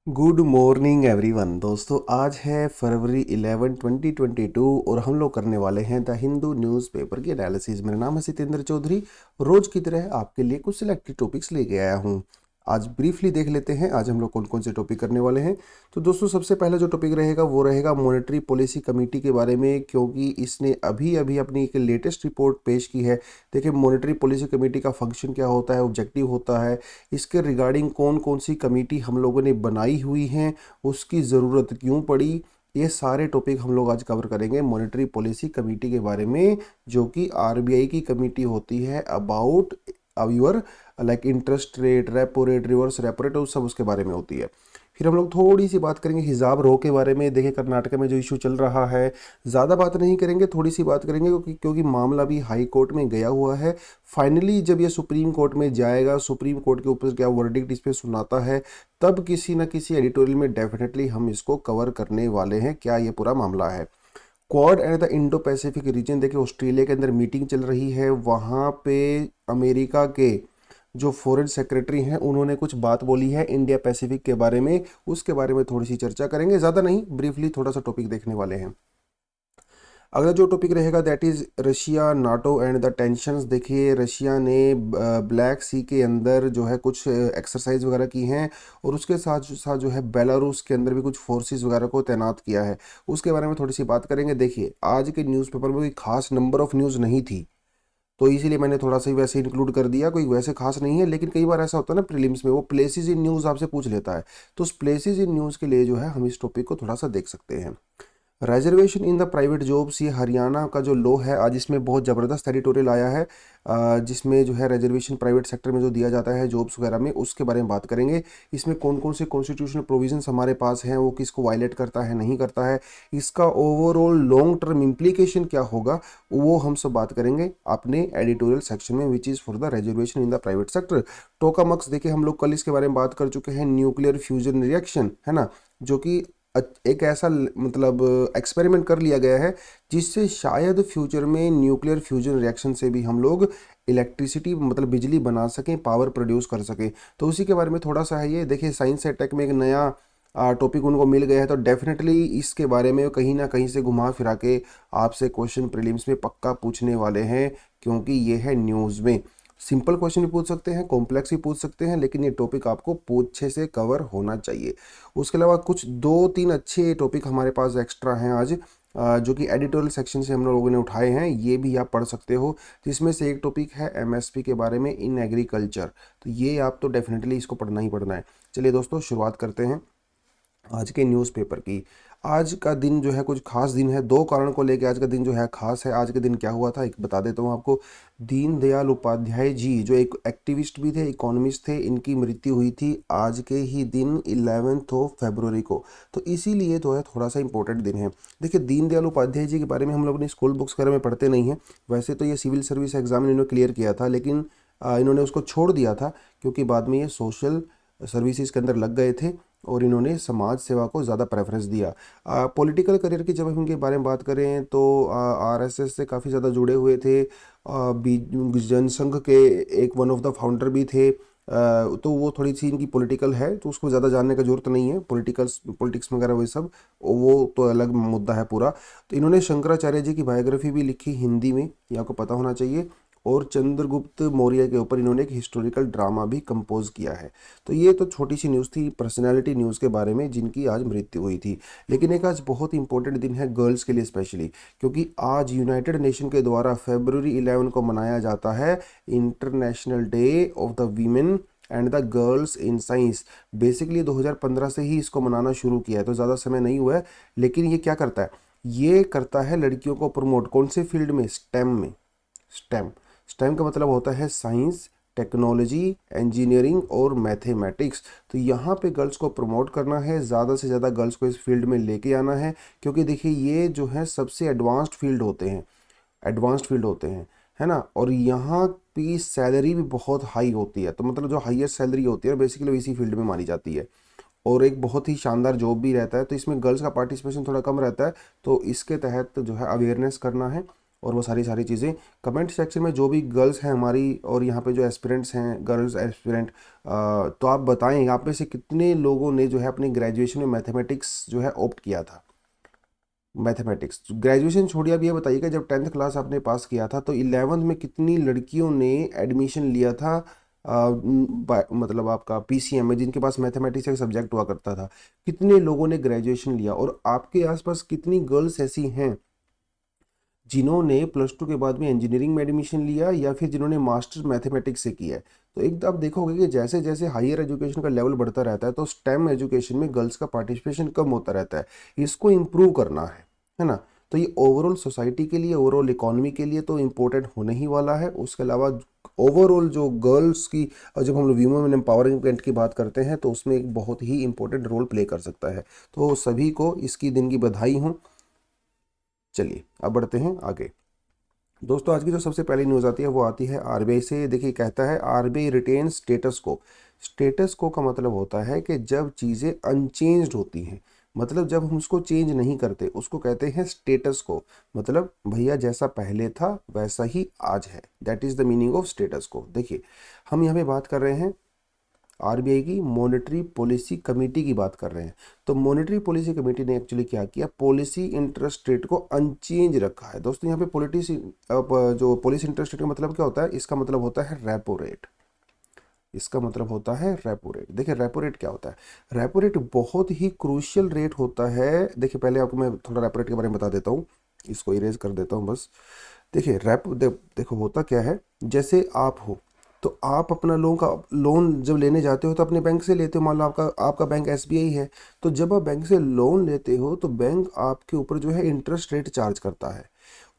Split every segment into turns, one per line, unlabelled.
Good morning everyone. दोस्तों आज है फरवरी 11 2022 और हम लोग करने वाले हैं द हिंदू न्यूज़पेपर की एनालिसिस। मेरा नाम है सितेंद्र चौधरी। रोज की तरह आपके लिए कुछ सिलेक्टेड टॉपिक्स लेके आया हूं। आज ब्रीफली देख लेते हैं आज हम लोग कौन कौन से टॉपिक करने वाले हैं। तो दोस्तों सबसे पहला जो टॉपिक रहेगा वो रहेगा मॉनेटरी पॉलिसी कमेटी के बारे में, क्योंकि इसने अभी अभी अपनी एक लेटेस्ट रिपोर्ट पेश की है। देखिए मॉनेटरी पॉलिसी कमेटी का फंक्शन क्या होता है, ऑब्जेक्टिव होता है, इसके रिगार्डिंग कौन कौन सी कमेटी हम लोगों ने बनाई हुई हैं, उसकी ज़रूरत क्यों पड़ी, ये सारे टॉपिक हम लोग आज कवर करेंगे मॉनेटरी पॉलिसी कमेटी के बारे में, जो कि आरबीआई की कमेटी होती है about your like interest rate, repo rate, reverse repo rate, उस सब उसके बारे में होती है। फिर हम लोग थोड़ी सी बात करेंगे हिजाब रो के बारे में। देखिए कर्नाटक में जो इशू चल रहा है, ज़्यादा बात नहीं करेंगे, थोड़ी सी बात करेंगे क्योंकि मामला भी हाई कोर्ट में गया हुआ है। फाइनली जब ये सुप्रीम कोर्ट में जाएगा, सुप्रीम कोर्ट के ऊपर क्या वर्डिक्ट इस पे सुनाता है, तब किसी न किसी एडिटोरियल में डेफिनेटली हम इसको कवर करने वाले हैं क्या ये पूरा मामला है। Quad and the Indo Pacific region, देखिए ऑस्ट्रेलिया के अंदर मीटिंग चल रही है, वहाँ पे अमेरिका के जो फॉरेन सेक्रेटरी हैं उन्होंने कुछ बात बोली है इंडिया पैसिफिक के बारे में, उसके बारे में थोड़ी सी चर्चा करेंगे, ज़्यादा नहीं, ब्रीफली थोड़ा सा टॉपिक देखने वाले हैं। अगला जो टॉपिक रहेगा that is Russia NATO and the tensions. देखिए रशिया ने ब्लैक सी के अंदर जो है कुछ एक्सरसाइज वगैरह की हैं, और उसके साथ साथ जो है बेलारूस के अंदर भी कुछ फोर्सेस वगैरह को तैनात किया है, उसके बारे में थोड़ी सी बात करेंगे। देखिए आज के न्यूज़पेपर में कोई खास नंबर ऑफ न्यूज़ नहीं थी, तो इसीलिए मैंने थोड़ा सा ही वैसे इंक्लूड कर दिया, कोई वैसे खास नहीं है, लेकिन कई बार ऐसा होता है ना प्रीलिम्स में वो प्लेसेस इन न्यूज़ आपसे पूछ लेता है, तो उस प्लेसेस इन न्यूज़ के लिए जो है हम इस टॉपिक को थोड़ा सा देख सकते हैं। Reservation in the private jobs, ये हरियाणा का जो लॉ है, आज इसमें बहुत ज़बरदस्त एडिटोरियल आया है, जिसमें जो है रिजर्वेशन प्राइवेट सेक्टर में जो दिया जाता है जॉब्स वगैरह में, उसके बारे में बात करेंगे। इसमें कौन कौन से कॉन्स्टिट्यूशनल प्रोविजंस हमारे पास हैं, वो किसको वायलेट करता है, नहीं करता है, इसका ओवरऑल लॉन्ग टर्म इम्प्लीकेशन क्या होगा, वो हम सब बात करेंगे अपने एडिटोरियल सेक्शन में, which is for the reservation in the private sector. Tokamaks, देखिए हम लोग कल इसके बारे में बात कर चुके हैं, न्यूक्लियर फ्यूजन रिएक्शन है ना, जो कि एक ऐसा मतलब एक्सपेरिमेंट कर लिया गया है जिससे शायद फ्यूचर में न्यूक्लियर फ्यूजन रिएक्शन से भी हम लोग इलेक्ट्रिसिटी मतलब बिजली बना सकें, पावर प्रोड्यूस कर सकें। तो उसी के बारे में थोड़ा सा है ये। देखिए साइंस एंड टेक में एक नया टॉपिक उनको मिल गया है, तो डेफिनेटली इसके बारे में कहीं ना कहीं से घुमा फिरा के आपसे क्वेश्चन प्रीलिम्स में पक्का पूछने वाले हैं, क्योंकि ये है न्यूज़ में। सिंपल क्वेश्चन भी पूछ सकते हैं, कॉम्प्लेक्स भी पूछ सकते हैं, लेकिन ये टॉपिक आपको पूछे से कवर होना चाहिए। उसके अलावा कुछ दो तीन अच्छे टॉपिक हमारे पास एक्स्ट्रा हैं आज, जो कि एडिटोरियल सेक्शन से हम लोगों ने उठाए हैं, ये भी आप पढ़ सकते हो। जिसमें से एक टॉपिक है एमएसपी के बारे में इन एग्रीकल्चर, तो ये आप तो डेफिनेटली इसको पढ़ना ही पढ़ना है। चलिए दोस्तों शुरुआत करते हैं आज के न्यूज़पेपर की। आज का दिन जो है कुछ खास दिन है, दो कारण को लेके आज का दिन जो है खास है। आज के दिन क्या हुआ था एक बता देता हूँ आपको। दीनदयाल उपाध्याय जी जो एक एक्टिविस्ट भी थे, इकोनॉमिस्ट थे, इनकी मृत्यु हुई थी आज के ही दिन 11 ऑफ फरवरी को, तो इसीलिए तो है थोड़ा सा इंपॉर्टेंट दिन है। देखिए दीनदयाल उपाध्याय जी के बारे में हम लोग अपनी स्कूल बुक्स वगैरह में पढ़ते नहीं हैं। वैसे तो ये सिविल सर्विस एग्जाम इन्होंने क्लियर किया था, लेकिन इन्होंने उसको छोड़ दिया था, क्योंकि बाद में ये सोशल सर्विसेज के अंदर लग गए थे और इन्होंने समाज सेवा को ज़्यादा प्रेफरेंस दिया। पॉलिटिकल करियर की जब हम इनके बारे में बात करें तो आरएसएस से काफ़ी ज़्यादा जुड़े हुए थे, जनसंघ के एक वन ऑफ द फाउंडर भी थे। तो वो थोड़ी सी इनकी पॉलिटिकल है, तो उसको ज़्यादा जानने का जरूरत नहीं है, पॉलिटिक्स वगैरह वही सब, वो तो अलग मुद्दा है पूरा। तो इन्होंने शंकराचार्य जी की बायोग्राफी भी लिखी हिंदी में, ये आपको पता होना चाहिए, और चंद्रगुप्त मौर्य के ऊपर इन्होंने एक हिस्टोरिकल ड्रामा भी कंपोज किया है। तो ये तो छोटी सी न्यूज़ थी पर्सनैलिटी न्यूज़ के बारे में जिनकी आज मृत्यु हुई थी। लेकिन एक आज बहुत इंपॉर्टेंट दिन है गर्ल्स के लिए स्पेशली, क्योंकि आज यूनाइटेड नेशन के द्वारा फरवरी 11 को मनाया जाता है international day of the women and the girls in science. Basically 2015 से ही इसको मनाना शुरू किया है, तो ज़्यादा समय नहीं हुआ है। लेकिन ये क्या करता है, ये करता है लड़कियों को प्रमोट, कौन से फील्ड में, स्टेम में। स्टेम स्टेम का मतलब होता है साइंस, टेक्नोलॉजी, इंजीनियरिंग और मैथमेटिक्स। तो यहाँ पे गर्ल्स को प्रमोट करना है, ज़्यादा से ज़्यादा गर्ल्स को इस फील्ड में लेके आना है, क्योंकि देखिए ये जो है सबसे एडवांस्ड फील्ड होते हैं, एडवांस्ड फील्ड होते हैं, है ना। और यहाँ की सैलरी भी बहुत हाई होती है, तो मतलब जो हाईएस्ट सैलरी होती है बेसिकली इसी फील्ड में मानी जाती है, और एक बहुत ही शानदार जॉब भी रहता है। तो इसमें गर्ल्स का पार्टिसिपेशन थोड़ा कम रहता है, तो इसके तहत जो है अवेयरनेस करना है और वो सारी सारी चीज़ें कमेंट सेक्शन में जो भी गर्ल्स हैं हमारी और यहाँ पे जो एस्पिरेंट्स हैं गर्ल्स एस्पिरेंट, तो आप बताएं यहाँ पे से कितने लोगों ने जो है अपनी ग्रेजुएशन में मैथमेटिक्स जो है ऑप्ट किया था। मैथमेटिक्स ग्रेजुएशन छोड़िए, अब ये बताइएगा जब 10th क्लास आपने पास किया था तो 11th में कितनी लड़कियों ने एडमिशन लिया था, मतलब आपका पीसीएम में, जिनके पास मैथमेटिक्स एक सब्जेक्ट हुआ करता था, कितने लोगों ने ग्रेजुएशन लिया। और आपके आसपास कितनी गर्ल्स ऐसी हैं जिन्होंने +2 के बाद में इंजीनियरिंग में एडमिशन लिया या फिर जिन्होंने मास्टर्स मैथमेटिक्स से किया है। तो एक आप देखोगे कि जैसे जैसे हायर एजुकेशन का लेवल बढ़ता रहता है तो स्टेम एजुकेशन में गर्ल्स का पार्टिसिपेशन कम होता रहता है। इसको इम्प्रूव करना है ना। तो ये ओवरऑल सोसाइटी के लिए, ओवरऑल इकोनॉमी के लिए तो इम्पोर्टेंट होने ही वाला है। उसके अलावा ओवरऑल जो गर्ल्स की, और जब हम लोग वुमेन एम्पावरमेंट की बात करते हैं तो उसमें एक बहुत ही इंपॉर्टेंट रोल प्ले कर सकता है। तो सभी को इसकी दिन की बधाई हो। चलिए अब बढ़ते हैं आगे। दोस्तों आज की जो सबसे पहली न्यूज़ आती है वो आती है आरबीआई से। देखिए कहता है आरबीआई रिटेन स्टेटस को। स्टेटस को का मतलब होता है कि जब चीज़ें अनचेंज्ड होती हैं, मतलब जब हम उसको चेंज नहीं करते उसको कहते हैं स्टेटस को। मतलब भैया जैसा पहले था वैसा ही आज है, that is the meaning of status को। देखिए हम यहाँ पे बात कर रहे हैं आरबीआई की मॉनेटरी पॉलिसी कमेटी की बात कर रहे हैं। तो मॉनेटरी पॉलिसी कमेटी ने एक्चुअली क्या किया, पॉलिसी इंटरेस्ट रेट को अनचेंज रखा है। दोस्तों यहाँ पे जो पॉलिसी इंटरेस्ट रेट का मतलब क्या होता है, इसका मतलब होता है रेपो रेट। इसका मतलब होता है रेपो रेट। देखिए रेपो रेट क्या होता है, रेपो रेट बहुत ही क्रूशियल रेट होता है। देखिए पहले आपको मैं थोड़ा रेपो रेट के बारे में बता देता हूँ, इसको इरेज कर देता हूँ बस। देखिए देखो होता क्या है, जैसे आप हो तो आप अपना लोन जब लेने जाते हो तो अपने बैंक से लेते हो। मान लो आपका आपका बैंक एसबीआई है, तो जब आप बैंक से लोन लेते हो तो बैंक आपके ऊपर जो है इंटरेस्ट रेट चार्ज करता है।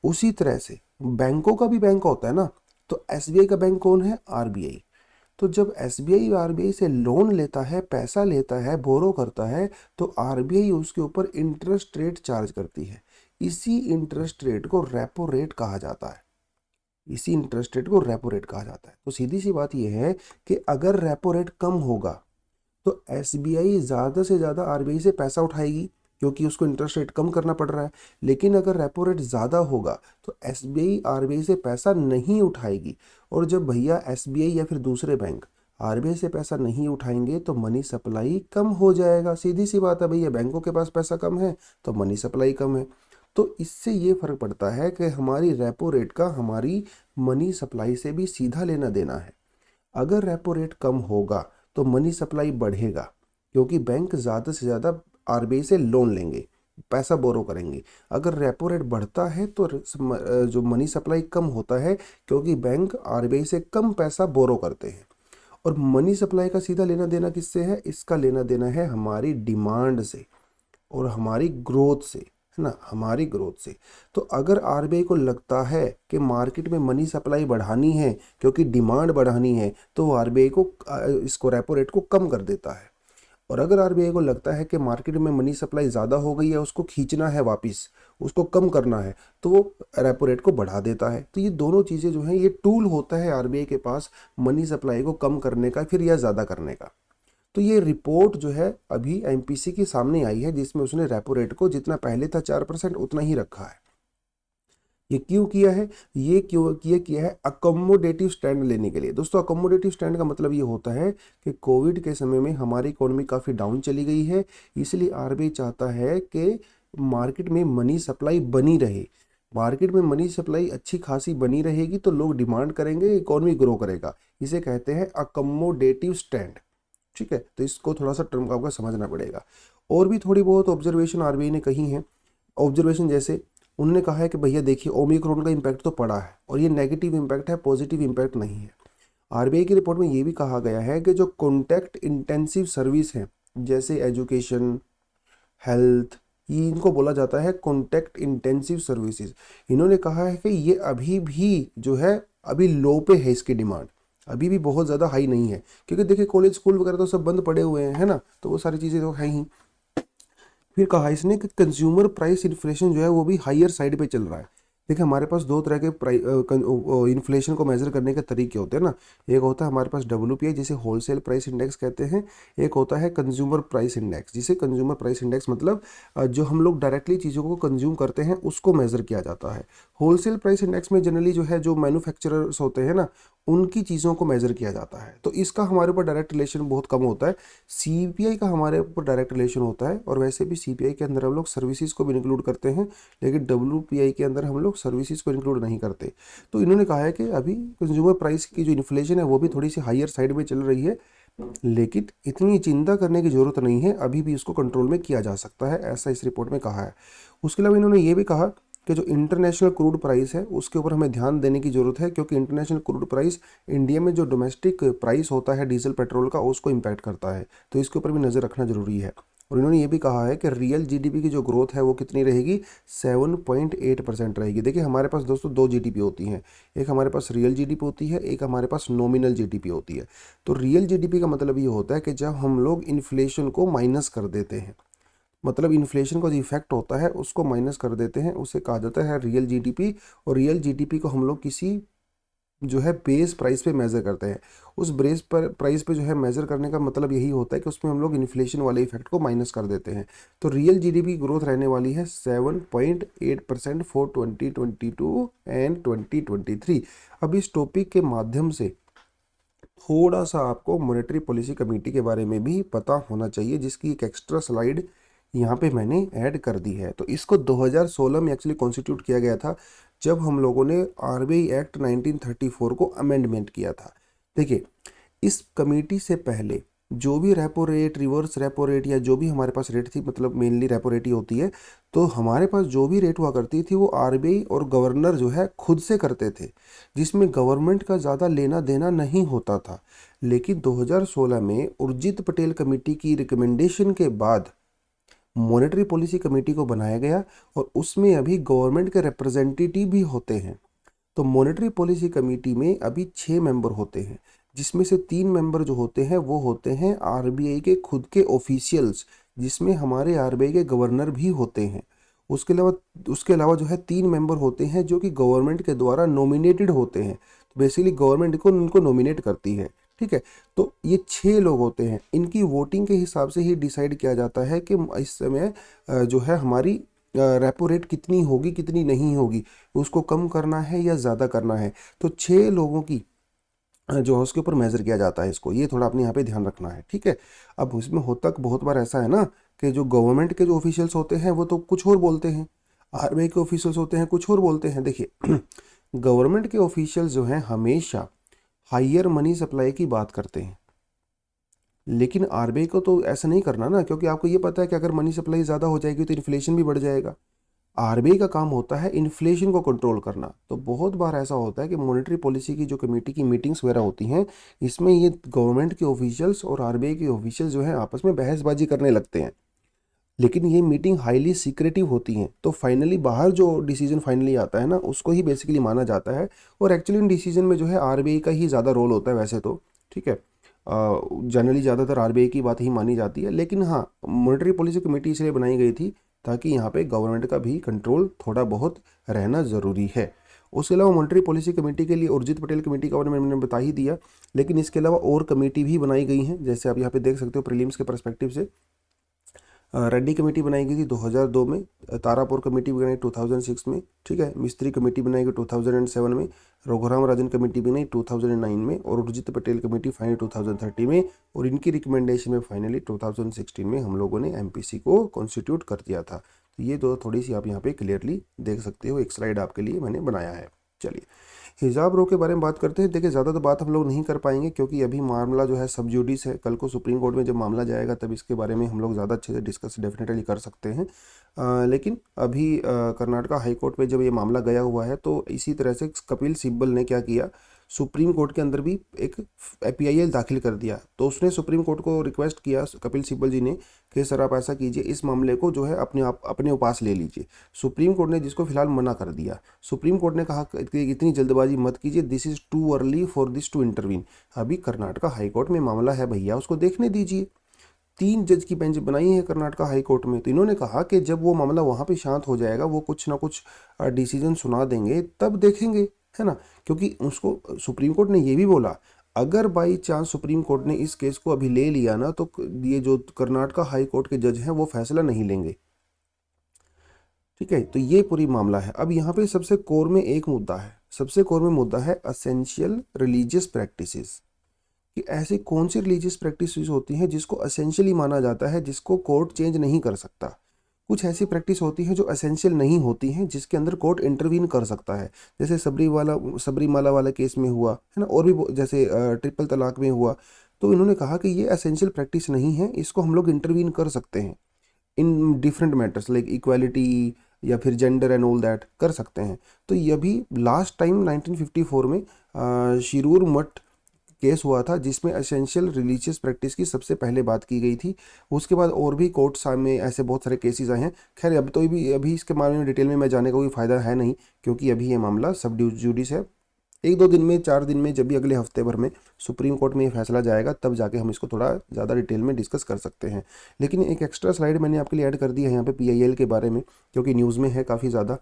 उसी तरह से बैंकों का भी बैंक होता है ना, तो एसबीआई का बैंक कौन है, आरबीआई। तो जब एसबीआई आरबीआई से लोन लेता है, पैसा लेता है, बोरो करता है, तो आरबीआई उसके ऊपर इंटरेस्ट रेट चार्ज करती है। इसी इंटरेस्ट रेट को रेपो रेट कहा जाता है। इसी इंटरेस्ट रेट को रेपो रेट कहा जाता है। तो सीधी सी बात यह है कि अगर रेपो रेट कम होगा तो एसबीआई ज़्यादा से ज़्यादा आरबीआई से पैसा उठाएगी क्योंकि उसको इंटरेस्ट रेट कम करना पड़ रहा है। लेकिन अगर रेपो रेट ज़्यादा होगा तो एसबीआई आरबीआई से पैसा नहीं उठाएगी। और जब भैया एसबीआई या फिर दूसरे बैंक आरबीआई से पैसा नहीं उठाएंगे तो मनी सप्लाई कम हो जाएगा। सीधी सी बात है भैया, बैंकों के पास पैसा कम है तो मनी सप्लाई कम है। तो इससे ये फर्क पड़ता है कि हमारी रेपो रेट का हमारी मनी सप्लाई से भी सीधा लेना देना है। अगर रेपो रेट कम होगा तो मनी सप्लाई बढ़ेगा क्योंकि बैंक ज़्यादा से ज़्यादा आरबीआई से लोन लेंगे, पैसा बोरो करेंगे। अगर रेपो रेट बढ़ता है तो जो मनी सप्लाई कम होता है क्योंकि बैंक आरबीआई से कम पैसा बोरो करते हैं। और मनी सप्लाई का सीधा लेना देना किससे है, इसका लेना देना है हमारी डिमांड से और हमारी ग्रोथ से, है ना, हमारी ग्रोथ से। तो अगर आरबीआई को लगता है कि मार्केट में मनी सप्लाई बढ़ानी है क्योंकि डिमांड बढ़ानी है तो वो आरबीआई को इसको रेपो रेट को कम कर देता है। और अगर आरबीआई को लगता है कि मार्केट में मनी सप्लाई ज़्यादा हो गई है, उसको खींचना है वापस, उसको कम करना है, तो वो रेपो रेट को बढ़ा देता है। तो ये दोनों चीज़ें जो हैं, ये टूल होता है आरबीआई के पास मनी सप्लाई को कम करने का फिर या ज़्यादा करने का। तो ये रिपोर्ट जो है अभी एमपीसी के सामने आई है जिसमें उसने रेपो रेट को जितना पहले था 4% उतना ही रखा है। ये क्यों किया है, ये क्यों किया है, अकोमोडेटिव स्टैंड लेने के लिए। दोस्तों अकोमोडेटिव स्टैंड का मतलब ये होता है कि कोविड के समय में हमारी इकोनॉमी काफ़ी डाउन चली गई है, इसलिए आरबीआई चाहता है कि मार्केट में मनी सप्लाई बनी रहे। मार्केट में मनी सप्लाई अच्छी खासी बनी रहेगी तो लोग डिमांड करेंगे, इकोनॉमी ग्रो करेगा। इसे कहते हैं अकोमोडेटिव स्टैंड। ठीक है, तो इसको थोड़ा सा टर्म आपको समझना पड़ेगा। और भी थोड़ी बहुत ऑब्जर्वेशन आरबीआई ने कही हैं। ऑब्जर्वेशन जैसे उन्होंने कहा है कि भैया देखिए ओमिक्रॉन का इम्पैक्ट तो पड़ा है और ये नेगेटिव इम्पैक्ट है, पॉजिटिव इम्पैक्ट नहीं है। आरबीआई की रिपोर्ट में ये भी कहा गया है कि जो कॉन्टैक्ट इंटेंसिव सर्विस है जैसे एजुकेशन, हेल्थ, ये इनको बोला जाता है कॉन्टैक्ट इंटेंसिव सर्विसेज। इन्होंने कहा है कि ये अभी भी जो है अभी लो पे है, इसकी डिमांड अभी भी बहुत ज़्यादा हाई नहीं है क्योंकि देखिए कॉलेज स्कूल वगैरह तो सब बंद पड़े हुए हैं, है ना, तो वो सारी चीज़ें तो है ही। फिर कहा इसने कि कंज्यूमर प्राइस इन्फ्लेशन जो है वो भी हायर साइड पे चल रहा है। देखिए हमारे पास दो तरह के इन्फ्लेशन को मेजर करने के तरीके होते हैं ना। एक होता है हमारे पास WPI जिसे होलसेल प्राइस इंडेक्स कहते हैं। एक होता है कंज्यूमर प्राइस इंडेक्स जिसे कंज्यूमर प्राइस इंडेक्स मतलब जो हम लोग डायरेक्टली चीज़ों को कंज्यूम करते हैं उसको मेजर किया जाता है। होलसेल प्राइस इंडेक्स में जनरली जो है जो मैन्युफैक्चरर्स होते हैं ना उनकी चीज़ों को मेजर किया जाता है, तो इसका हमारे ऊपर डायरेक्ट रिलेशन बहुत कम होता है। CPI का हमारे ऊपर डायरेक्ट रिलेशन होता है, और वैसे भी CPI के अंदर हम लोग सर्विसेज को भी इंक्लूड करते हैं, लेकिन WPI के अंदर हम लोग सर्विसेज को इंक्लूड नहीं करते। तो इन्होंने कहा है कि अभी कंज्यूमर प्राइस की जो इन्फ्लेशन है वो भी थोड़ी सी हायर साइड में चल रही है, लेकिन इतनी चिंता करने की जरूरत नहीं है, अभी भी इसको कंट्रोल में किया जा सकता है, ऐसा इस रिपोर्ट में कहा है। उसके अलावा इन्होंने ये भी कहा कि जो इंटरनेशनल क्रूड प्राइस है उसके ऊपर हमें ध्यान देने की जरूरत है, क्योंकि इंटरनेशनल क्रूड प्राइस इंडिया में जो डोमेस्टिक प्राइस होता है डीजल पेट्रोल का उसको इम्पैक्ट करता है, तो इसके ऊपर भी नज़र रखना जरूरी है। और इन्होंने ये भी कहा है कि रियल GDP की जो ग्रोथ है वो कितनी रहेगी, 7.8% रहेगी। देखिए हमारे पास दोस्तों दो GDP होती हैं, एक हमारे पास रियल GDP होती है, एक हमारे पास नॉमिनल GDP होती है। तो रियल GDP का मतलब ये होता है कि जब हम लोग इन्फ्लेशन को माइनस कर देते हैं, मतलब इन्फ्लेशन का जो इफेक्ट होता है उसको माइनस कर देते हैं, उसे कहा जाता है रियल GDP। और रियल GDP को हम लोग किसी जो है बेस प्राइस पे मेज़र करते हैं। उस बेस पर प्राइस पे जो है मेज़र करने का मतलब यही होता है कि उसमें हम लोग इन्फ्लेशन वाले इफेक्ट को माइनस कर देते हैं। तो रियल GDP ग्रोथ रहने वाली है 7.8% फॉर 2022 एंड 2023। अब इस टॉपिक के माध्यम से थोड़ा सा आपको मॉनेटरी पॉलिसी कमेटी के बारे में भी पता होना चाहिए, जिसकी एक एक्स्ट्रा स्लाइड यहाँ पे मैंने ऐड कर दी है। तो इसको 2016 में एक्चुअली कॉन्स्टिट्यूट किया गया था, जब हम लोगों ने RBI एक्ट 1934 को अमेंडमेंट किया था। देखिए इस कमेटी से पहले जो भी repo rate, reverse repo rate या जो भी हमारे पास रेट थी, मतलब मेनली रेपो रेट ही होती है, तो हमारे पास जो भी रेट हुआ करती थी वो RBI और गवर्नर जो है खुद से करते थे, जिसमें गवर्नमेंट का ज़्यादा लेना देना नहीं होता था। लेकिन 2016 में उर्जित पटेल कमेटी की रिकमेंडेशन के बाद मॉनेटरी पॉलिसी कमेटी को बनाया गया, और उसमें अभी गवर्नमेंट के रिप्रेजेंटेटिव भी होते हैं। तो मॉनेटरी पॉलिसी कमेटी में अभी 6 मेंबर होते हैं, जिसमें से 3 मेंबर जो होते हैं वो होते हैं RBI के खुद के ऑफिशियल्स, जिसमें हमारे RBI के गवर्नर भी होते हैं। उसके अलावा जो है 3 मेंबर होते हैं जो कि गवर्नमेंट के द्वारा नॉमिनेटेड होते हैं, तो बेसिकली गवर्नमेंट को उनको नॉमिनेट करती है, ठीक है। तो ये 6 लोग होते हैं, इनकी वोटिंग के हिसाब से ही डिसाइड किया जाता है कि इस समय जो है हमारी रेपो रेट कितनी होगी कितनी नहीं होगी, उसको कम करना है या ज़्यादा करना है। तो 6 लोगों की जो है उसके ऊपर मेज़र किया जाता है इसको, ये थोड़ा अपने यहाँ पे ध्यान रखना है, ठीक है। अब उसमें होता बहुत बार ऐसा है ना कि जो गवर्नमेंट के जो ऑफिशियल्स होते हैं वो तो कुछ और बोलते हैं, RBI के ऑफिशियल्स होते हैं कुछ और बोलते हैं। देखिए गवर्नमेंट के ऑफिशियल्स जो हैं हमेशा हायर मनी सप्लाई की बात करते हैं, लेकिन RBI को तो ऐसा नहीं करना ना, क्योंकि आपको ये पता है कि अगर मनी सप्लाई ज़्यादा हो जाएगी तो इन्फ्लेशन भी बढ़ जाएगा। RBI का काम होता है इन्फ्लेशन को कंट्रोल करना। तो बहुत बार ऐसा होता है कि मॉनेटरी पॉलिसी की जो कमेटी की मीटिंग्स वगैरह होती हैं, इसमें ये गवर्नमेंट के ऑफिशियल्स और RBI के ऑफिशियल्स जो हैं आपस में बहसबाजी करने लगते हैं, लेकिन ये मीटिंग हाईली सीक्रेटिव होती हैं। तो फाइनली बाहर जो डिसीजन फाइनली आता है ना उसको ही बेसिकली माना जाता है, और एक्चुअली इन डिसीजन में जो है RBI का ही ज़्यादा रोल होता है वैसे तो, ठीक है। जनरली ज़्यादातर RBI की बात ही मानी जाती है, लेकिन हाँ मॉनेटरी पॉलिसी कमेटी इसलिए बनाई गई थी ताकि यहाँ पे गवर्नमेंट का भी कंट्रोल थोड़ा बहुत रहना ज़रूरी है। उसके अलावा मॉनेटरी पॉलिसी कमेटी के लिए उर्जित पटेल कमेटी का बारे में मैंने बता ही दिया, लेकिन इसके अलावा और कमेटी भी बनाई गई हैं, जैसे आप यहाँ पे देख सकते हो प्रीलिम्स के पर्सपेक्टिव से। रेड्डी कमेटी बनाई गई थी 2002 में, तारापुर कमेटी बनाई 2006 में, ठीक है। मिस्त्री कमेटी बनाई गई 2007 में, रघुराम राजन कमेटी बनाई 2009 में, और उर्जित पटेल कमेटी फाइनली 2030 में, और इनकी रिकमेंडेशन में फाइनली 2016 में हम लोगों ने MPC को कॉन्स्टिट्यूट कर दिया था। तो ये दो थोड़ी सी आप यहाँ पे क्लियरली देख सकते हो, एक स्लाइड आपके लिए मैंने बनाया है। चलिए हिजाब रो के बारे में बात करते हैं। देखिए ज़्यादा तो बात हम लोग नहीं कर पाएंगे, क्योंकि अभी मामला जो है सब जुडिस है, कल को सुप्रीम कोर्ट में जब मामला जाएगा तब इसके बारे में हम लोग ज़्यादा अच्छे से डिस्कस डेफिनेटली कर सकते हैं। लेकिन अभी कर्नाटका हाई कोर्ट में जब ये मामला गया हुआ है, तो इसी तरह से कपिल सिब्बल ने क्या किया, सुप्रीम कोर्ट के अंदर भी एक PIL दाखिल कर दिया। तो उसने सुप्रीम कोर्ट को रिक्वेस्ट किया कपिल सिब्बल जी ने कि सर आप ऐसा कीजिए, इस मामले को जो है अपने उपास ले लीजिए। सुप्रीम कोर्ट ने जिसको फिलहाल मना कर दिया। सुप्रीम कोर्ट ने कहा कि इतनी जल्दबाजी मत कीजिए, this is too early for this to intervene. अभी कर्नाटका हाई कोर्ट में मामला है भैया, उसको देखने दीजिए। 3 जज की बेंच बनाई है कर्नाटका हाई कोर्ट में। तो इन्होंने कहा कि जब वो मामला वहाँ पे शांत हो जाएगा, वो कुछ ना कुछ डिसीजन सुना देंगे, तब देखेंगे, है ना। क्योंकि उसको सुप्रीम कोर्ट ने ये भी बोला, अगर बाई चांस सुप्रीम कोर्ट ने इस केस को अभी ले लिया ना, तो ये जो कर्नाटका हाई कोर्ट के जज हैं वो फैसला नहीं लेंगे। ठीक है, तो ये पूरी मामला है। अब यहाँ पे सबसे कोर में एक मुद्दा है, सबसे कोर में मुद्दा है असेंशियल रिलीजियस प्रैक्टिसेस, कि ऐसी कौन सी रिलीजियस प्रैक्टिसेस होती हैं जिसको असेंशियली माना जाता है, जिसको कोर्ट चेंज नहीं कर सकता। कुछ ऐसी प्रैक्टिस होती हैं जो असेंशियल नहीं होती हैं, जिसके अंदर कोर्ट इंटरवीन कर सकता है, जैसे सबरीमाला वाला केस में हुआ है ना, और भी जैसे ट्रिपल तलाक में हुआ। तो इन्होंने कहा कि ये असेंशियल प्रैक्टिस नहीं है, इसको हम लोग इंटरवीन कर सकते हैं in different matters like equality या फिर जेंडर एंड ऑल दैट कर सकते हैं। तो ये भी लास्ट टाइम 1954 में शिरूर मठ केस हुआ था, जिसमें एसेंशियल रिलीजियस प्रैक्टिस की सबसे पहले बात की गई थी। उसके बाद और भी कोर्ट्स में ऐसे बहुत सारे केसेस आए हैं। खैर अब तो भी अभी इसके मामले में डिटेल में मैं जाने का कोई फ़ायदा है नहीं, क्योंकि अभी ये मामला सब जुडिस है। 1-2 दिन में, 4 दिन में, जब भी अगले हफ्ते भर में सुप्रीम कोर्ट में ये फैसला जाएगा, तब जाके हम इसको थोड़ा ज़्यादा डिटेल में डिस्कस कर सकते हैं। लेकिन एक एक्स्ट्रा स्लाइड मैंने आपके लिए ऐड कर दी है यहाँ पे पीआईएल के बारे में, क्योंकि न्यूज़ में है काफ़ी ज़्यादा।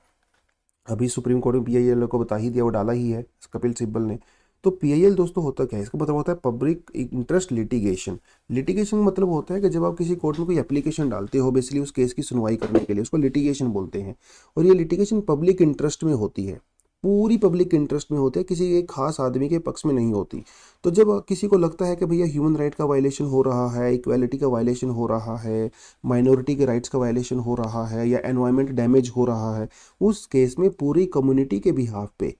अभी सुप्रीम कोर्ट में पीआईएल को बता ही दिया, वो डाला ही है कपिल सिब्बल ने। तो पीआईएल दोस्तों होता क्या है, इसका मतलब होता है पब्लिक इंटरेस्ट लिटिगेशन। लिटिगेशन का मतलब होता है कि जब आप किसी कोर्ट में कोई एप्लीकेशन डालते हो बेसिकली उस केस की सुनवाई करने के लिए, उसको लिटिगेशन बोलते हैं। और ये लिटिगेशन पब्लिक इंटरेस्ट में होती है, पूरी पब्लिक इंटरेस्ट में होते हैं, किसी एक खास आदमी के पक्ष में नहीं होती। तो जब किसी को लगता है कि भैया ह्यूमन राइट का वायलेशन हो रहा है, इक्वालिटी का वायलेशन हो रहा है, माइनॉरिटी के राइट्स का वायलेशन हो रहा है, या एनवायरमेंट डैमेज हो रहा है, उस केस में पूरी कम्युनिटी के बिहाफ पे,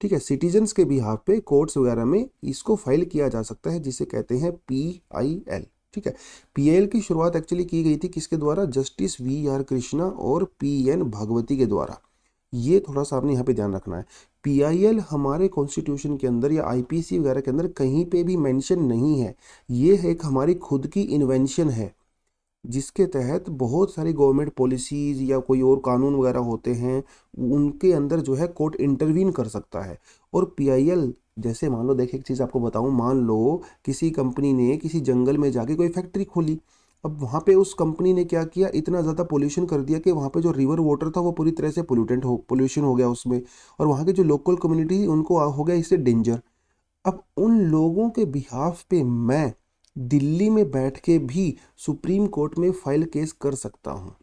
ठीक है, सिटीजन्स के बिहाफ पे कोर्ट्स वगैरह में इसको फाइल किया जा सकता है, जिसे कहते हैं पीआईएल। ठीक है, पीआईएल की शुरुआत एक्चुअली की गई थी किसके द्वारा, जस्टिस वी आर कृष्णा और पीएन भागवती के द्वारा। ये थोड़ा सा आपने यहाँ पे ध्यान रखना है। पीआईएल हमारे कॉन्स्टिट्यूशन के अंदर या आईपीसी वगैरह के अंदर कहीं पे भी मेंशन नहीं है। ये एक हमारी खुद की इन्वेंशन है, जिसके तहत बहुत सारी गवर्नमेंट पॉलिसीज़ या कोई और कानून वगैरह होते हैं, उनके अंदर जो है कोर्ट इंटरवीन कर सकता है। और पीआईएल जैसे मान लो, देखिए एक चीज़ आपको बताऊं, मान लो किसी कंपनी ने किसी जंगल में जाके कोई फैक्ट्री खोली। अब वहाँ पे उस कंपनी ने क्या किया, इतना ज़्यादा पोल्यूशन कर दिया कि वहाँ पे जो रिवर वाटर था वो पूरी तरह से पोल्यूशन हो गया उसमें, और वहाँ की जो लोकल कम्युनिटी उनको हो गया इससे डेंजर। अब उन लोगों के बिहाफ पे मैं दिल्ली में बैठ के भी सुप्रीम कोर्ट में फाइल केस कर सकता हूँ।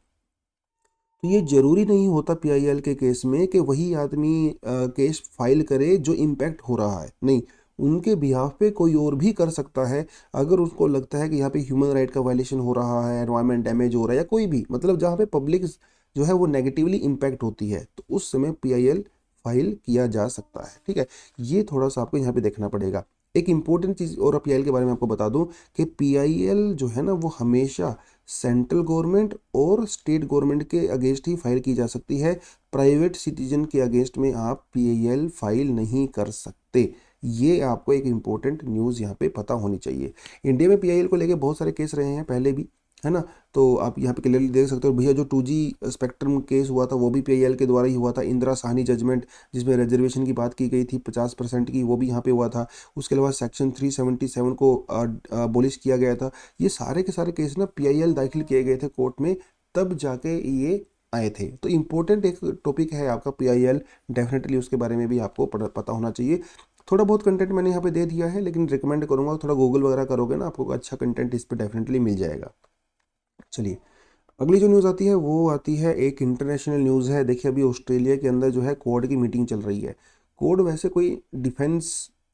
तो ये जरूरी नहीं होता पीआईएल के केस में कि वही आदमी केस फाइल करे जो इम्पैक्ट हो रहा है, नहीं, उनके बिहाफ पे कोई और भी कर सकता है। अगर उसको लगता है कि यहाँ पे ह्यूमन राइट का वायलेशन हो रहा है, एनवायरमेंट डैमेज हो रहा है, या कोई भी मतलब जहाँ पे पब्लिक जो है वो नेगेटिवली इम्पैक्ट होती है, तो उस समय पीआईएल फाइल किया जा सकता है। ठीक है, ये थोड़ा सा आपको यहाँ पे देखना पड़ेगा। एक इंपॉर्टेंट चीज़ और पीआईएल के बारे में आपको बता दूं कि पीआईएल जो है ना, वो हमेशा सेंट्रल गवर्नमेंट और स्टेट गवर्नमेंट के अगेंस्ट ही फाइल की जा सकती है। प्राइवेट सिटीजन के अगेंस्ट में आप पीआईएल फाइल नहीं कर सकते। ये आपको एक इम्पोर्टेंट न्यूज़ यहाँ पे पता होनी चाहिए। इंडिया में पीआईएल को लेके बहुत सारे केस रहे हैं पहले भी, है ना। तो आप यहाँ पे क्लियरली देख सकते हो भैया, जो 2G स्पेक्ट्रम केस हुआ था वो भी पीआईएल के द्वारा ही हुआ था। इंदिरा साहनी जजमेंट, जिसमें रिजर्वेशन की बात की गई थी 50% की, वो भी यहाँ पे हुआ था। उसके अलावा सेक्शन 377 को अबॉलिश किया गया था। ये सारे के सारे केस ना पीआईएल दाखिल किए गए थे कोर्ट में, तब जाके ये आए थे। तो इम्पोर्टेंट एक टॉपिक है आपका पीआईएल, डेफिनेटली उसके बारे में भी आपको पता होना चाहिए। थोड़ा बहुत कंटेंट मैंने यहाँ पे दे दिया है, लेकिन रिकमेंड करूँगा थोड़ा गूगल वगैरह करोगे ना, आपको अच्छा कंटेंट इस पर डेफिनेटली मिल जाएगा। चलिए, अगली जो न्यूज़ आती है वो आती है, एक इंटरनेशनल न्यूज़ है। देखिए अभी ऑस्ट्रेलिया के अंदर जो है कोड की मीटिंग चल रही है। कोड वैसे कोई डिफेंस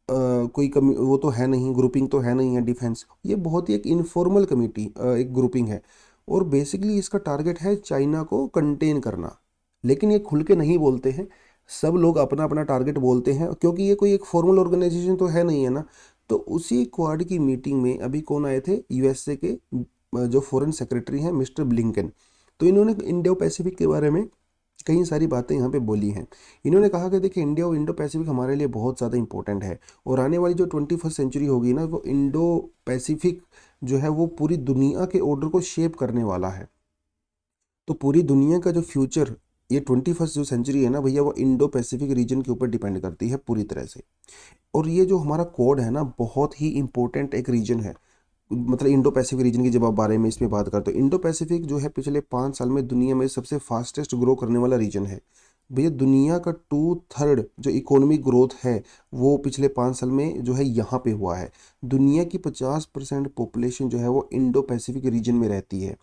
कोई वो तो है नहीं, ग्रुपिंग तो है नहीं है डिफेंस, ये बहुत ही एक इनफॉर्मल कमेटी एक ग्रुपिंग है। और बेसिकली इसका टारगेट है चाइना को कंटेन करना, लेकिन ये खुल के नहीं बोलते हैं। सब लोग अपना अपना टारगेट बोलते हैं, क्योंकि ये कोई एक फॉर्मल ऑर्गेनाइजेशन तो है नहीं, है ना। तो उसी क्वाड की मीटिंग में अभी कौन आए थे, यूएसए के जो फॉरेन सेक्रेटरी हैं मिस्टर ब्लिंकन। तो इन्होंने इंडो पैसिफिक के बारे में कई सारी बातें यहाँ पे बोली हैं। इन्होंने कहा कि देखिए इंडिया और इंडो पैसिफिक हमारे लिए बहुत ज़्यादा इंपॉर्टेंट है, और आने वाली जो 21st सेंचुरी होगी ना, वो इंडो पैसिफिक जो है वो पूरी दुनिया के ऑर्डर को शेप करने वाला है। तो पूरी दुनिया का जो फ्यूचर, ये 21st जो सेंचुरी है ना भैया, वो इंडो पैसिफिक रीजन के ऊपर डिपेंड करती है पूरी तरह से। और ये जो हमारा कोड है ना, बहुत ही इंपॉर्टेंट एक रीजन है। मतलब इंडो पैसिफिक रीजन की जब आप बारे में इसमें बात करते हो, इंडो पैसिफिक जो है पिछले 5 साल में दुनिया में सबसे फास्टेस्ट ग्रो करने वाला रीजन है। भैया दुनिया का 2/3 जो इकोनॉमिक ग्रोथ है वो पिछले 5 साल में जो है यहाँ पे हुआ है। दुनिया की 50% पॉपुलेशन जो है वो इंडो पैसिफिक रीजन में रहती है।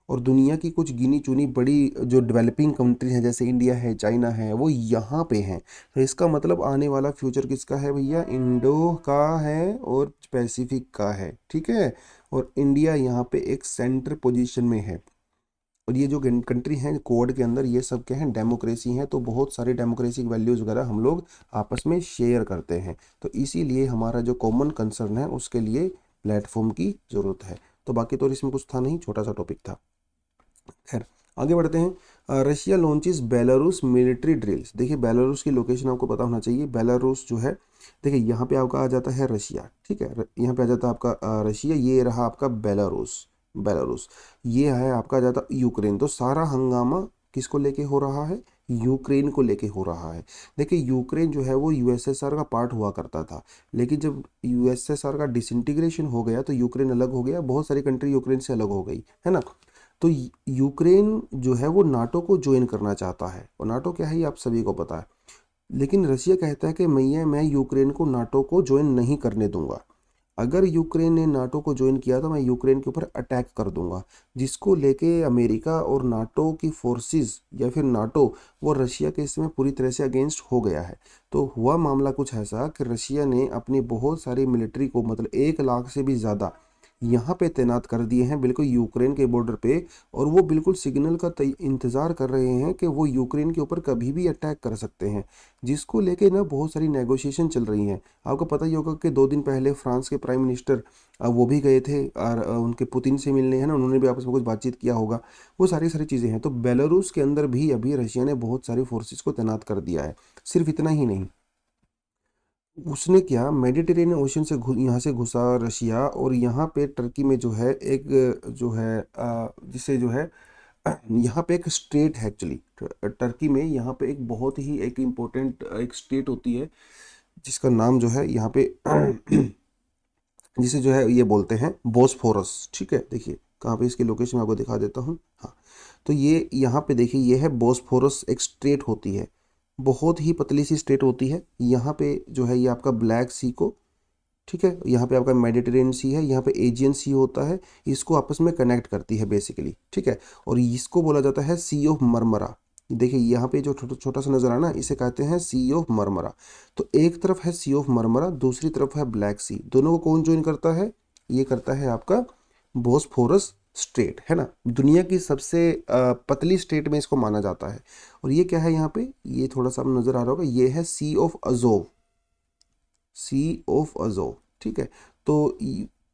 और दुनिया की कुछ गिनी चुनी बड़ी जो डेवलपिंग कंट्री हैं जैसे इंडिया है, चाइना है, वो यहाँ पे हैं। तो इसका मतलब आने वाला फ्यूचर किसका है भैया? इंडो का है और पैसिफिक का है, ठीक है। और इंडिया यहाँ पे एक सेंटर पोजीशन में है। और ये जो कंट्री हैं कोड के अंदर ये सब क्या है? डेमोक्रेसी हैं। तो बहुत सारे डेमोक्रेटिक वैल्यूज़ वगैरह हम लोग आपस में शेयर करते हैं। तो इसीलिए हमारा जो कॉमन कंसर्न है उसके लिए प्लेटफॉर्म की ज़रूरत है। तो बाकी तो इसमें कुछ था नहीं, छोटा सा टॉपिक था। खैर आगे बढ़ते हैं। Russia launches Belarus military drills. देखिए बेलारूस की लोकेशन आपको पता होना चाहिए। बेलारूस जो है, देखिए यहाँ पे आपका आ जाता है रशिया, ठीक है। यहाँ पे आ जाता है आपका रशिया, ये रहा आपका बेलारूस। बेलारूस ये है आपका आ जाता यूक्रेन। तो सारा हंगामा किसको लेके हो रहा है? यूक्रेन को लेके हो रहा है। देखिए यूक्रेन जो है वो यूएसएसआर का पार्ट हुआ करता था, लेकिन जब यूएसएसआर का डिसइंटीग्रेशन हो गया तो यूक्रेन अलग हो गया, बहुत सारी कंट्री यूक्रेन से अलग हो गई, है ना। तो यूक्रेन जो है वो नाटो को ज्वाइन करना चाहता है। और नाटो क्या है ये आप सभी को पता है। लेकिन रशिया कहता है कि मैं यूक्रेन को नाटो को ज्वाइन नहीं करने दूंगा। अगर यूक्रेन ने नाटो को ज्वाइन किया तो मैं यूक्रेन के ऊपर अटैक कर दूंगा। जिसको लेके अमेरिका और नाटो की फोर्सेस या फिर नाटो वो रशिया के इसमें पूरी तरह से अगेंस्ट हो गया है। तो हुआ मामला कुछ ऐसा कि रशिया ने अपनी बहुत सारी मिलिट्री को, मतलब 1 लाख से भी ज़्यादा यहाँ पे तैनात कर दिए हैं बिल्कुल यूक्रेन के बॉर्डर पे। और वो बिल्कुल सिग्नल का इंतज़ार कर रहे हैं कि वो यूक्रेन के ऊपर कभी भी अटैक कर सकते हैं। जिसको लेके ना बहुत सारी नेगोशिएशन चल रही हैं। आपको पता ही होगा कि 2 दिन पहले फ्रांस के प्राइम मिनिस्टर वो भी गए थे और उनके पुतिन से मिलने, हैं ना, उन्होंने भी आपस में कुछ बातचीत किया होगा। वो सारी सारी चीज़ें हैं। तो बेलारूस के अंदर भी अभी रशिया ने बहुत सारी फोर्सेस को तैनात कर दिया है। सिर्फ इतना ही नहीं, उसने क्या मेडिटेरेनियन ओशन से यहाँ से घुसा रशिया। और यहाँ पे टर्की में जो है एक जो है जिसे जो है यहाँ पे एक स्टेट है एक्चुअली। टर्की में यहाँ पे एक बहुत ही एक इम्पोर्टेंट एक स्टेट होती है जिसका नाम जो है यहाँ पे जिसे जो है ये बोलते हैं बोस्फोरस, ठीक है। देखिए कहाँ पे इसकी लोकेशन मैं आपको दिखा देता हूँ। हाँ, तो ये यहाँ पे देखिए ये है बोस्फोरस, एक स्टेट होती है, बहुत ही पतली सी स्टेट होती है। यहाँ पे जो है ये आपका ब्लैक सी को, ठीक है, यहाँ पे आपका मेडिटेरेनियन सी है, यहाँ पे एजियन सी होता है, इसको आपस में कनेक्ट करती है बेसिकली, ठीक है। और इसको बोला जाता है सी ऑफ मरमरा। देखिए यहाँ पे जो छोटा छोटा सा नजर आना, इसे कहते हैं सी ऑफ मरमरा। तो एक तरफ है सी ऑफ मरमरा, दूसरी तरफ है ब्लैक सी। दोनों को कौन ज्वाइन करता है? ये करता है आपका बोस्फोरस स्टेट, है ना। दुनिया की सबसे पतली स्टेट में इसको माना जाता है। और ये क्या है यहाँ पे, ये थोड़ा सा नजर आ रहा होगा, ये है sea of Azov. Sea of Azov, ठीक है। तो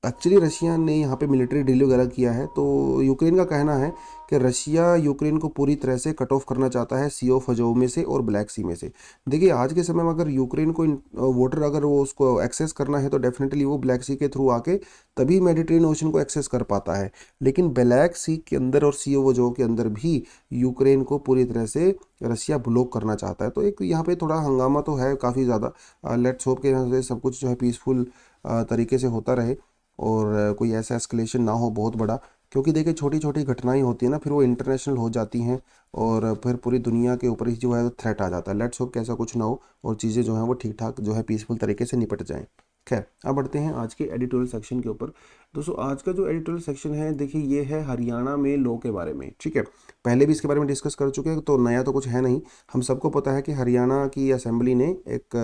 एक्चुअली रशिया ने यहाँ पे मिलिट्री ड्रिल वगैरह किया है। तो यूक्रेन का कहना है कि रशिया यूक्रेन को पूरी तरह से कट ऑफ करना चाहता है सी ऑफ अजोव में से और ब्लैक सी में से। देखिए आज के समय में अगर यूक्रेन को वाटर अगर वो उसको एक्सेस करना है तो डेफिनेटली वो ब्लैक सी के थ्रू आके तभी मेडिटेरेनियन ओशन को एक्सेस कर पाता है। लेकिन ब्लैक सी के अंदर और सी ऑफ अजोव के अंदर भी यूक्रेन को पूरी तरह से रशिया ब्लॉक करना चाहता है। तो एक यहाँ पे थोड़ा हंगामा तो है काफ़ी ज़्यादा। लेट्स होप के यहाँ से सब कुछ जो है पीसफुल तरीके से होता रहे और कोई ऐसा एस्केलेशन ना हो बहुत बड़ा। क्योंकि देखिए छोटी छोटी घटनाएं होती हैं ना, फिर वो इंटरनेशनल हो जाती हैं और फिर पूरी दुनिया के ऊपर ही जो है थ्रेट आ जाता है। लेट्स होप कि ऐसा कुछ ना हो और चीज़ें जो हैं वो ठीक ठाक जो है पीसफुल तरीके से निपट जाएं। खैर अब बढ़ते हैं आज के एडिटोरियल सेक्शन के ऊपर। दोस्तों आज का जो एडिटोरियल सेक्शन है देखिए ये है हरियाणा में लॉ के बारे में, ठीक है। पहले भी इसके बारे में डिस्कस कर चुके हैं तो नया तो कुछ है नहीं। हम सबको पता है कि हरियाणा की असेंबली ने एक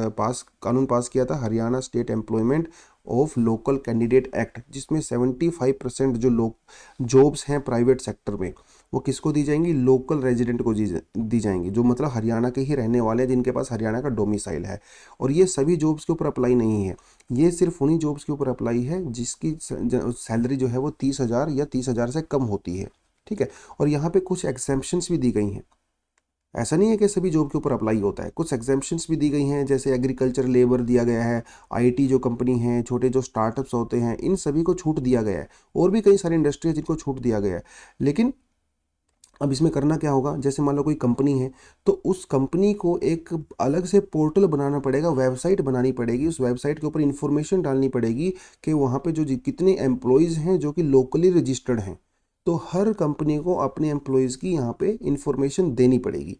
कानून पास किया था, Haryana state employment of local candidate act, जिसमें 75% जो लोग जॉब्स हैं प्राइवेट सेक्टर में वो किसको दी जाएंगी? लोकल रेजिडेंट को दी जाएंगी, जो मतलब हरियाणा के ही रहने वाले हैं, जिनके पास हरियाणा का डोमिसाइल है। और ये सभी जॉब्स के ऊपर अप्लाई नहीं है, ये सिर्फ उन्हीं जॉब्स के ऊपर अप्लाई है जिसकी सैलरी जो है वो 30,000 या 30,000 से कम होती है, ठीक है। और यहाँ पे कुछ एग्जेम्पशंस भी दी गई हैं। ऐसा नहीं है कि सभी जॉब के ऊपर अप्लाई होता है, कुछ एग्जेम्पशंस भी दी गई हैं, जैसे एग्रीकल्चर लेबर दिया गया है, आईटी जो कंपनी हैं, छोटे जो स्टार्टअप्स होते हैं, इन सभी को छूट दिया गया है। और भी कई सारी इंडस्ट्री है जिनको छूट दिया गया है। लेकिन अब इसमें करना क्या होगा, जैसे मान लो कोई कंपनी है तो उस कंपनी को एक अलग से पोर्टल बनाना पड़ेगा, वेबसाइट बनानी पड़ेगी, उस वेबसाइट के ऊपर इंफॉर्मेशन डालनी पड़ेगी कि वहाँ पे जो कितने एम्प्लॉयज़ हैं जो कि लोकली रजिस्टर्ड हैं। तो हर कंपनी को अपने एम्प्लॉयज़ की यहाँ पे इंफॉर्मेशन देनी पड़ेगी।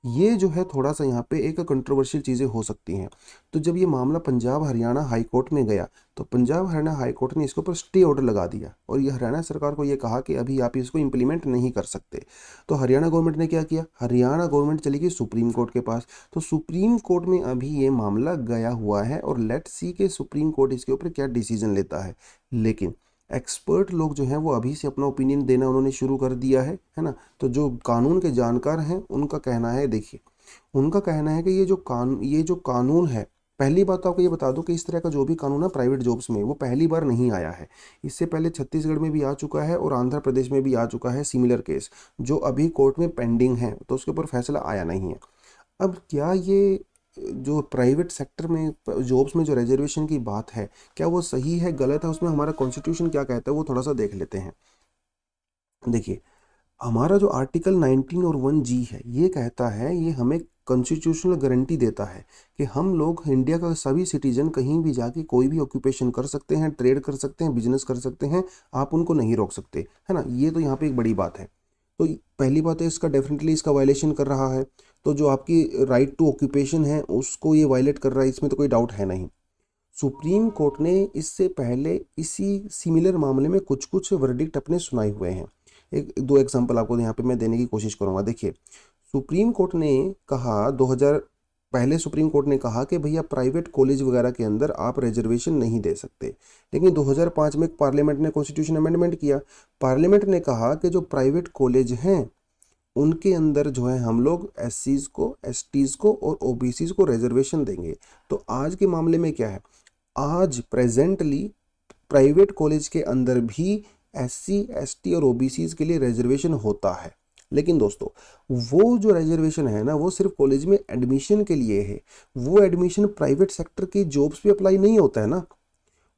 ये जो है थोड़ा सा यहाँ पे एक कंट्रोवर्शियल चीज़ें हो सकती हैं। तो जब ये मामला पंजाब हरियाणा हाई कोर्ट में गया तो पंजाब हरियाणा हाई कोर्ट ने इसके ऊपर स्टे ऑर्डर लगा दिया और ये हरियाणा सरकार को ये कहा कि अभी आप इसको इम्प्लीमेंट नहीं कर सकते। तो हरियाणा गवर्नमेंट ने क्या किया, हरियाणा गवर्नमेंट चली गई सुप्रीम कोर्ट के पास। तो सुप्रीम कोर्ट में अभी ये मामला गया हुआ है और लेट्स सी के सुप्रीम कोर्ट इसके ऊपर क्या डिसीजन लेता है। लेकिन एक्सपर्ट लोग जो हैं वो अभी से अपना ओपिनियन देना उन्होंने शुरू कर दिया है ना। तो जो कानून के जानकार हैं उनका कहना है, देखिए उनका कहना है कि ये जो कानून है, पहली बात तो आपको ये बता दूं कि इस तरह का जो भी कानून है प्राइवेट जॉब्स में वो पहली बार नहीं आया है। इससे पहले छत्तीसगढ़ में भी आ चुका है और आंध्र प्रदेश में भी आ चुका है सिमिलर केस, जो अभी कोर्ट में पेंडिंग है, तो उसके ऊपर फैसला आया नहीं है। अब क्या ये जो प्राइवेट सेक्टर में जॉब्स में जो रिजर्वेशन की बात है, क्या वो सही है गलत है, उसमें हमारा कॉन्स्टिट्यूशन क्या कहता है वो थोड़ा सा देख लेते हैं। देखिए हमारा जो आर्टिकल 19 और 1G है ये कहता है, ये हमें कॉन्स्टिट्यूशनल गारंटी देता है कि हम लोग इंडिया का सभी सिटीजन कहीं भी जाके कोई भी ऑक्यूपेशन कर सकते हैं, ट्रेड कर सकते हैं, बिजनेस कर सकते हैं, आप उनको नहीं रोक सकते, है ना। ये तो यहाँ पे एक बड़ी बात है। तो पहली बात है इसका डेफिनेटली इसका वायलेशन कर रहा है। तो जो आपकी राइट टू ऑक्यूपेशन है उसको ये वायलेट कर रहा है, इसमें तो कोई डाउट है नहीं। सुप्रीम कोर्ट ने इससे पहले इसी सिमिलर मामले में कुछ कुछ वर्डिक्ट अपने सुनाए हुए हैं। एक दो एग्जांपल आपको यहाँ पे मैं देने की कोशिश करूँगा। देखिए सुप्रीम कोर्ट ने कहा 2000 पहले सुप्रीम कोर्ट ने कहा कि भैया प्राइवेट कॉलेज वगैरह के अंदर आप रिजर्वेशन नहीं दे सकते। लेकिन 2005 में पार्लियामेंट ने कॉन्स्टिट्यूशन अमेंडमेंट किया। पार्लियामेंट ने कहा कि जो प्राइवेट कॉलेज हैं उनके अंदर जो है हम लोग एससीज को, एसटीज को और ओबीसीज को रिजर्वेशन देंगे। तो आज के मामले में क्या है, आज प्रेजेंटली प्राइवेट कॉलेज के अंदर भी एससी, एसटी और ओबीसीज के लिए रिजर्वेशन होता है। लेकिन दोस्तों वो जो रिजर्वेशन है ना वो सिर्फ कॉलेज में एडमिशन के लिए है, वो एडमिशन प्राइवेट सेक्टर की जॉब्स पे अप्लाई नहीं होता है ना।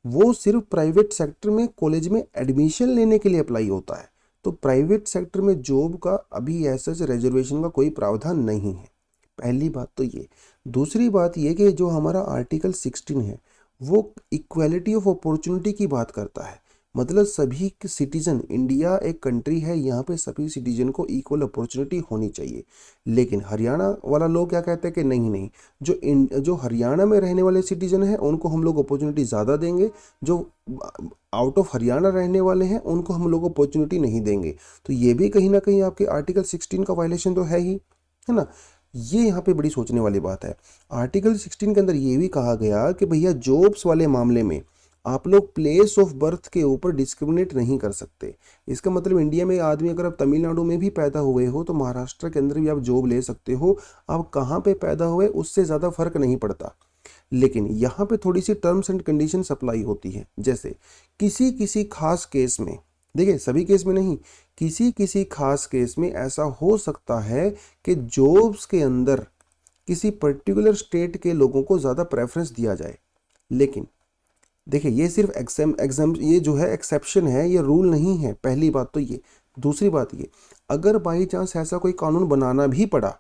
वो सिर्फ प्राइवेट सेक्टर में कॉलेज में एडमिशन लेने के लिए अप्लाई होता है। तो प्राइवेट सेक्टर में जॉब का अभी ऐसा रिजर्वेशन का कोई प्रावधान नहीं है। पहली बात तो ये। दूसरी बात ये कि जो हमारा आर्टिकल 16 है वो इक्वालिटी ऑफ अपॉर्चुनिटी की बात करता है। मतलब सभी सिटीजन, इंडिया एक कंट्री है, यहाँ पे सभी सिटीजन को इक्वल अपॉर्चुनिटी होनी चाहिए। लेकिन हरियाणा वाला लोग क्या कहते हैं कि नहीं नहीं, जो हरियाणा में रहने वाले सिटीजन हैं उनको हम लोग अपॉर्चुनिटी ज़्यादा देंगे, जो आउट ऑफ हरियाणा रहने वाले हैं उनको हम लोग अपॉर्चुनिटी नहीं देंगे। तो ये भी कहीं ना कहीं आपके आर्टिकल 16 का वायलेशन तो है ही, है ना। ये यहाँ पे बड़ी सोचने वाली बात है। आर्टिकल 16 के अंदर ये भी कहा गया कि भैया जॉब्स वाले मामले में आप लोग प्लेस ऑफ बर्थ के ऊपर डिस्क्रिमिनेट नहीं कर सकते। इसका मतलब इंडिया में आदमी अगर आप तमिलनाडु में भी पैदा हुए हो तो महाराष्ट्र के अंदर भी आप जॉब ले सकते हो, आप कहाँ पे पैदा हुए उससे ज़्यादा फर्क नहीं पड़ता। लेकिन यहाँ पे थोड़ी सी टर्म्स एंड कंडीशन अप्लाई होती है। जैसे किसी किसी खास केस में, देखिए सभी केस में नहीं, किसी किसी खास केस में ऐसा हो सकता है कि जॉब्स के अंदर किसी पर्टिकुलर स्टेट के लोगों को ज़्यादा प्रेफरेंस दिया जाए। लेकिन देखिए ये सिर्फ एग्जाम ये जो है एक्सेप्शन है, ये रूल नहीं है। पहली बात तो ये। दूसरी बात ये, अगर बाई चांस ऐसा कोई कानून बनाना भी पड़ा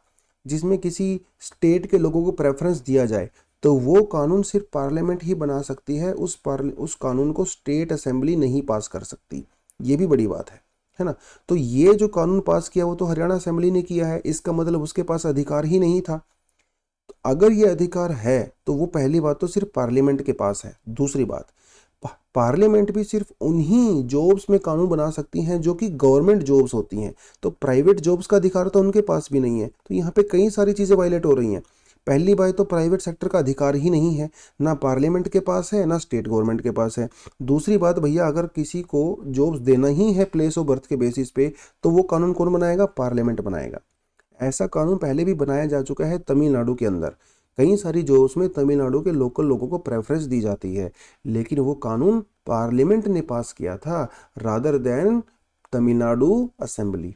जिसमें किसी स्टेट के लोगों को प्रेफरेंस दिया जाए तो वो कानून सिर्फ पार्लियामेंट ही बना सकती है, उस कानून को स्टेट असेंबली नहीं पास कर सकती। ये भी बड़ी बात है ना। तो ये जो कानून पास किया वो तो हरियाणा असेंबली ने किया है, इसका मतलब उसके पास अधिकार ही नहीं था। तो अगर ये अधिकार है तो वो पहली बात तो सिर्फ पार्लियामेंट के पास है। दूसरी बात, पार्लियामेंट भी सिर्फ उन्हीं जॉब्स में कानून बना सकती हैं जो कि गवर्नमेंट जॉब्स होती हैं। तो प्राइवेट जॉब्स का अधिकार तो उनके पास भी नहीं है। तो यहाँ पे कई सारी चीज़ें वायलेट हो रही हैं। पहली बात तो प्राइवेट सेक्टर का अधिकार ही नहीं है, ना पार्लियामेंट के पास है ना स्टेट गवर्नमेंट के पास है। दूसरी बात भैया, अगर किसी को जॉब्स देना ही है प्लेस ऑफ बर्थ के बेसिस पे तो वो कानून कौन बनाएगा, पार्लियामेंट बनाएगा। ऐसा कानून पहले भी बनाया जा चुका है तमिलनाडु के अंदर। कई सारी जॉब्स में तमिलनाडु के लोकल लोगों को प्रेफरेंस दी जाती है, लेकिन वो कानून पार्लियामेंट ने पास किया था रादर देन तमिलनाडु असेंबली।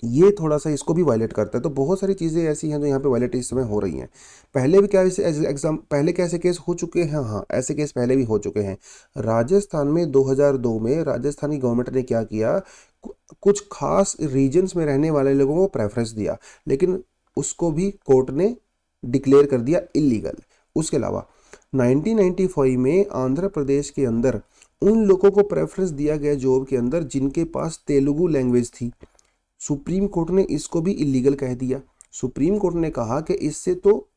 ये थोड़ा सा इसको भी वायलेट करता है। तो बहुत सारी चीज़ें ऐसी हैं जो यहाँ पे वायलेट इस समय हो रही हैं। पहले भी क्या एग्जाम पहले कैसे केस हो चुके हैं, हाँ ऐसे केस पहले भी हो चुके हैं। राजस्थान में 2002 में राजस्थान की गवर्नमेंट ने क्या किया, कुछ खास रीजन्स में रहने वाले लोगों को प्रेफरेंस दिया, लेकिन उसको भी कोर्ट ने डिक्लेयर कर दिया इलीगल। उसके अलावा 1995 में आंध्र प्रदेश के अंदर उन लोगों को प्रेफरेंस दिया गया जॉब के अंदर जिनके पास तेलुगु लैंग्वेज थी। सुप्रीम कोर्ट ने इसको भी इलीगल कह दिया। सुप्रीम कोर्ट ने कहा कि इससे तो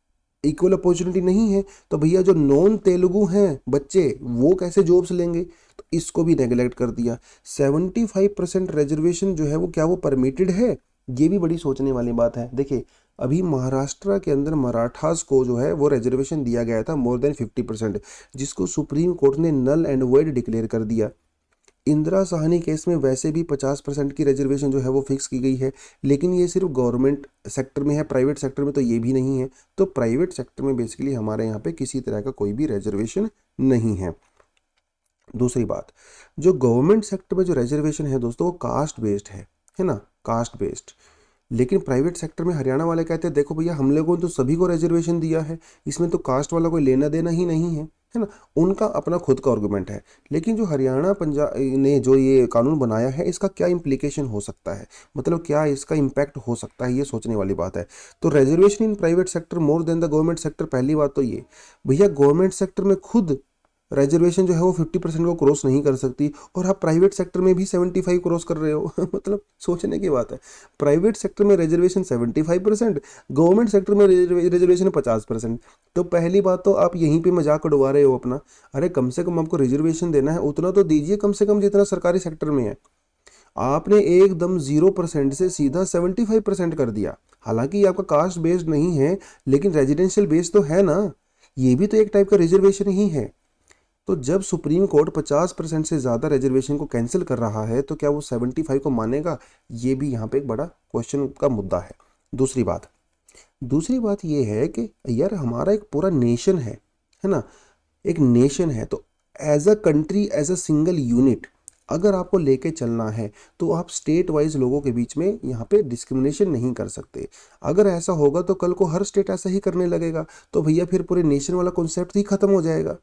इक्वल अपॉर्चुनिटी नहीं है, तो भैया जो नॉन तेलुगु हैं बच्चे वो कैसे जॉब्स लेंगे, तो इसको भी नेगलेक्ट कर दिया। 75% रिजर्वेशन जो है वो क्या वो परमिटेड है, ये भी बड़ी सोचने वाली बात है। देखिए अभी महाराष्ट्र के अंदर मराठास को जो है वो रिजर्वेशन दिया गया था मोर देन 50%, जिसको सुप्रीम कोर्ट ने नल एंड वॉइड डिक्लेयर कर दिया। इंदिरा साहनी केस में वैसे भी 50% की रिजर्वेशन जो है वो फिक्स की गई है, लेकिन ये सिर्फ गवर्नमेंट सेक्टर में है, प्राइवेट सेक्टर में तो ये भी नहीं है। तो प्राइवेट सेक्टर में बेसिकली हमारे यहाँ पे किसी तरह का कोई भी रिजर्वेशन नहीं है। दूसरी बात, जो गवर्नमेंट सेक्टर में जो रिजर्वेशन है दोस्तों वो कास्ट बेस्ड है ना, कास्ट बेस्ड। लेकिन प्राइवेट सेक्टर में हरियाणा वाले कहते हैं देखो भैया हम लोगों ने तो सभी को रिजर्वेशन दिया है, इसमें तो कास्ट वाला कोई लेना देना ही नहीं है ना। उनका अपना खुद का आर्गूमेंट है। लेकिन जो हरियाणा पंजाब ने जो ये कानून बनाया है इसका क्या इम्प्लीकेशन हो सकता है, मतलब क्या इसका इम्पैक्ट हो सकता है, ये सोचने वाली बात है। तो reservation in private sector more than the government sector, पहली बात तो ये भैया गवर्नमेंट सेक्टर में खुद रिजर्वेशन जो है वो 50% को क्रॉस नहीं कर सकती, और आप प्राइवेट सेक्टर में भी 75 क्रॉस कर रहे हो मतलब सोचने की बात है। प्राइवेट सेक्टर में रिजर्वेशन 75%, गवर्नमेंट सेक्टर में रिजर्वेशन 50%। तो पहली बात तो आप यहीं पे मजाक उड़वा रहे हो अपना। अरे कम से कम आपको रिजर्वेशन देना है उतना तो दीजिए कम से कम जितना सरकारी सेक्टर में है। आपने एकदम 0% से सीधा 75% कर दिया। हालांकि ये आपका कास्ट बेस्ड नहीं है, लेकिन रेजिडेंशियल बेस्ड तो है ना, ये भी तो एक टाइप का रिजर्वेशन ही है। तो जब सुप्रीम कोर्ट 50% से ज़्यादा रिजर्वेशन को कैंसिल कर रहा है तो क्या वो 75 को मानेगा, ये भी यहाँ पे एक बड़ा क्वेश्चन का मुद्दा है। दूसरी बात ये है कि यार हमारा एक पूरा नेशन है ना, एक नेशन है, तो as a country as a single unit अगर आपको लेके चलना है तो आप स्टेट वाइज लोगों के बीच में यहाँ पे डिस्क्रिमिनेशन नहीं कर सकते। अगर ऐसा होगा तो कल को हर स्टेट ऐसा ही करने लगेगा, तो भैया फिर पूरे नेशन वाला कॉन्सेप्ट ही खत्म हो जाएगा।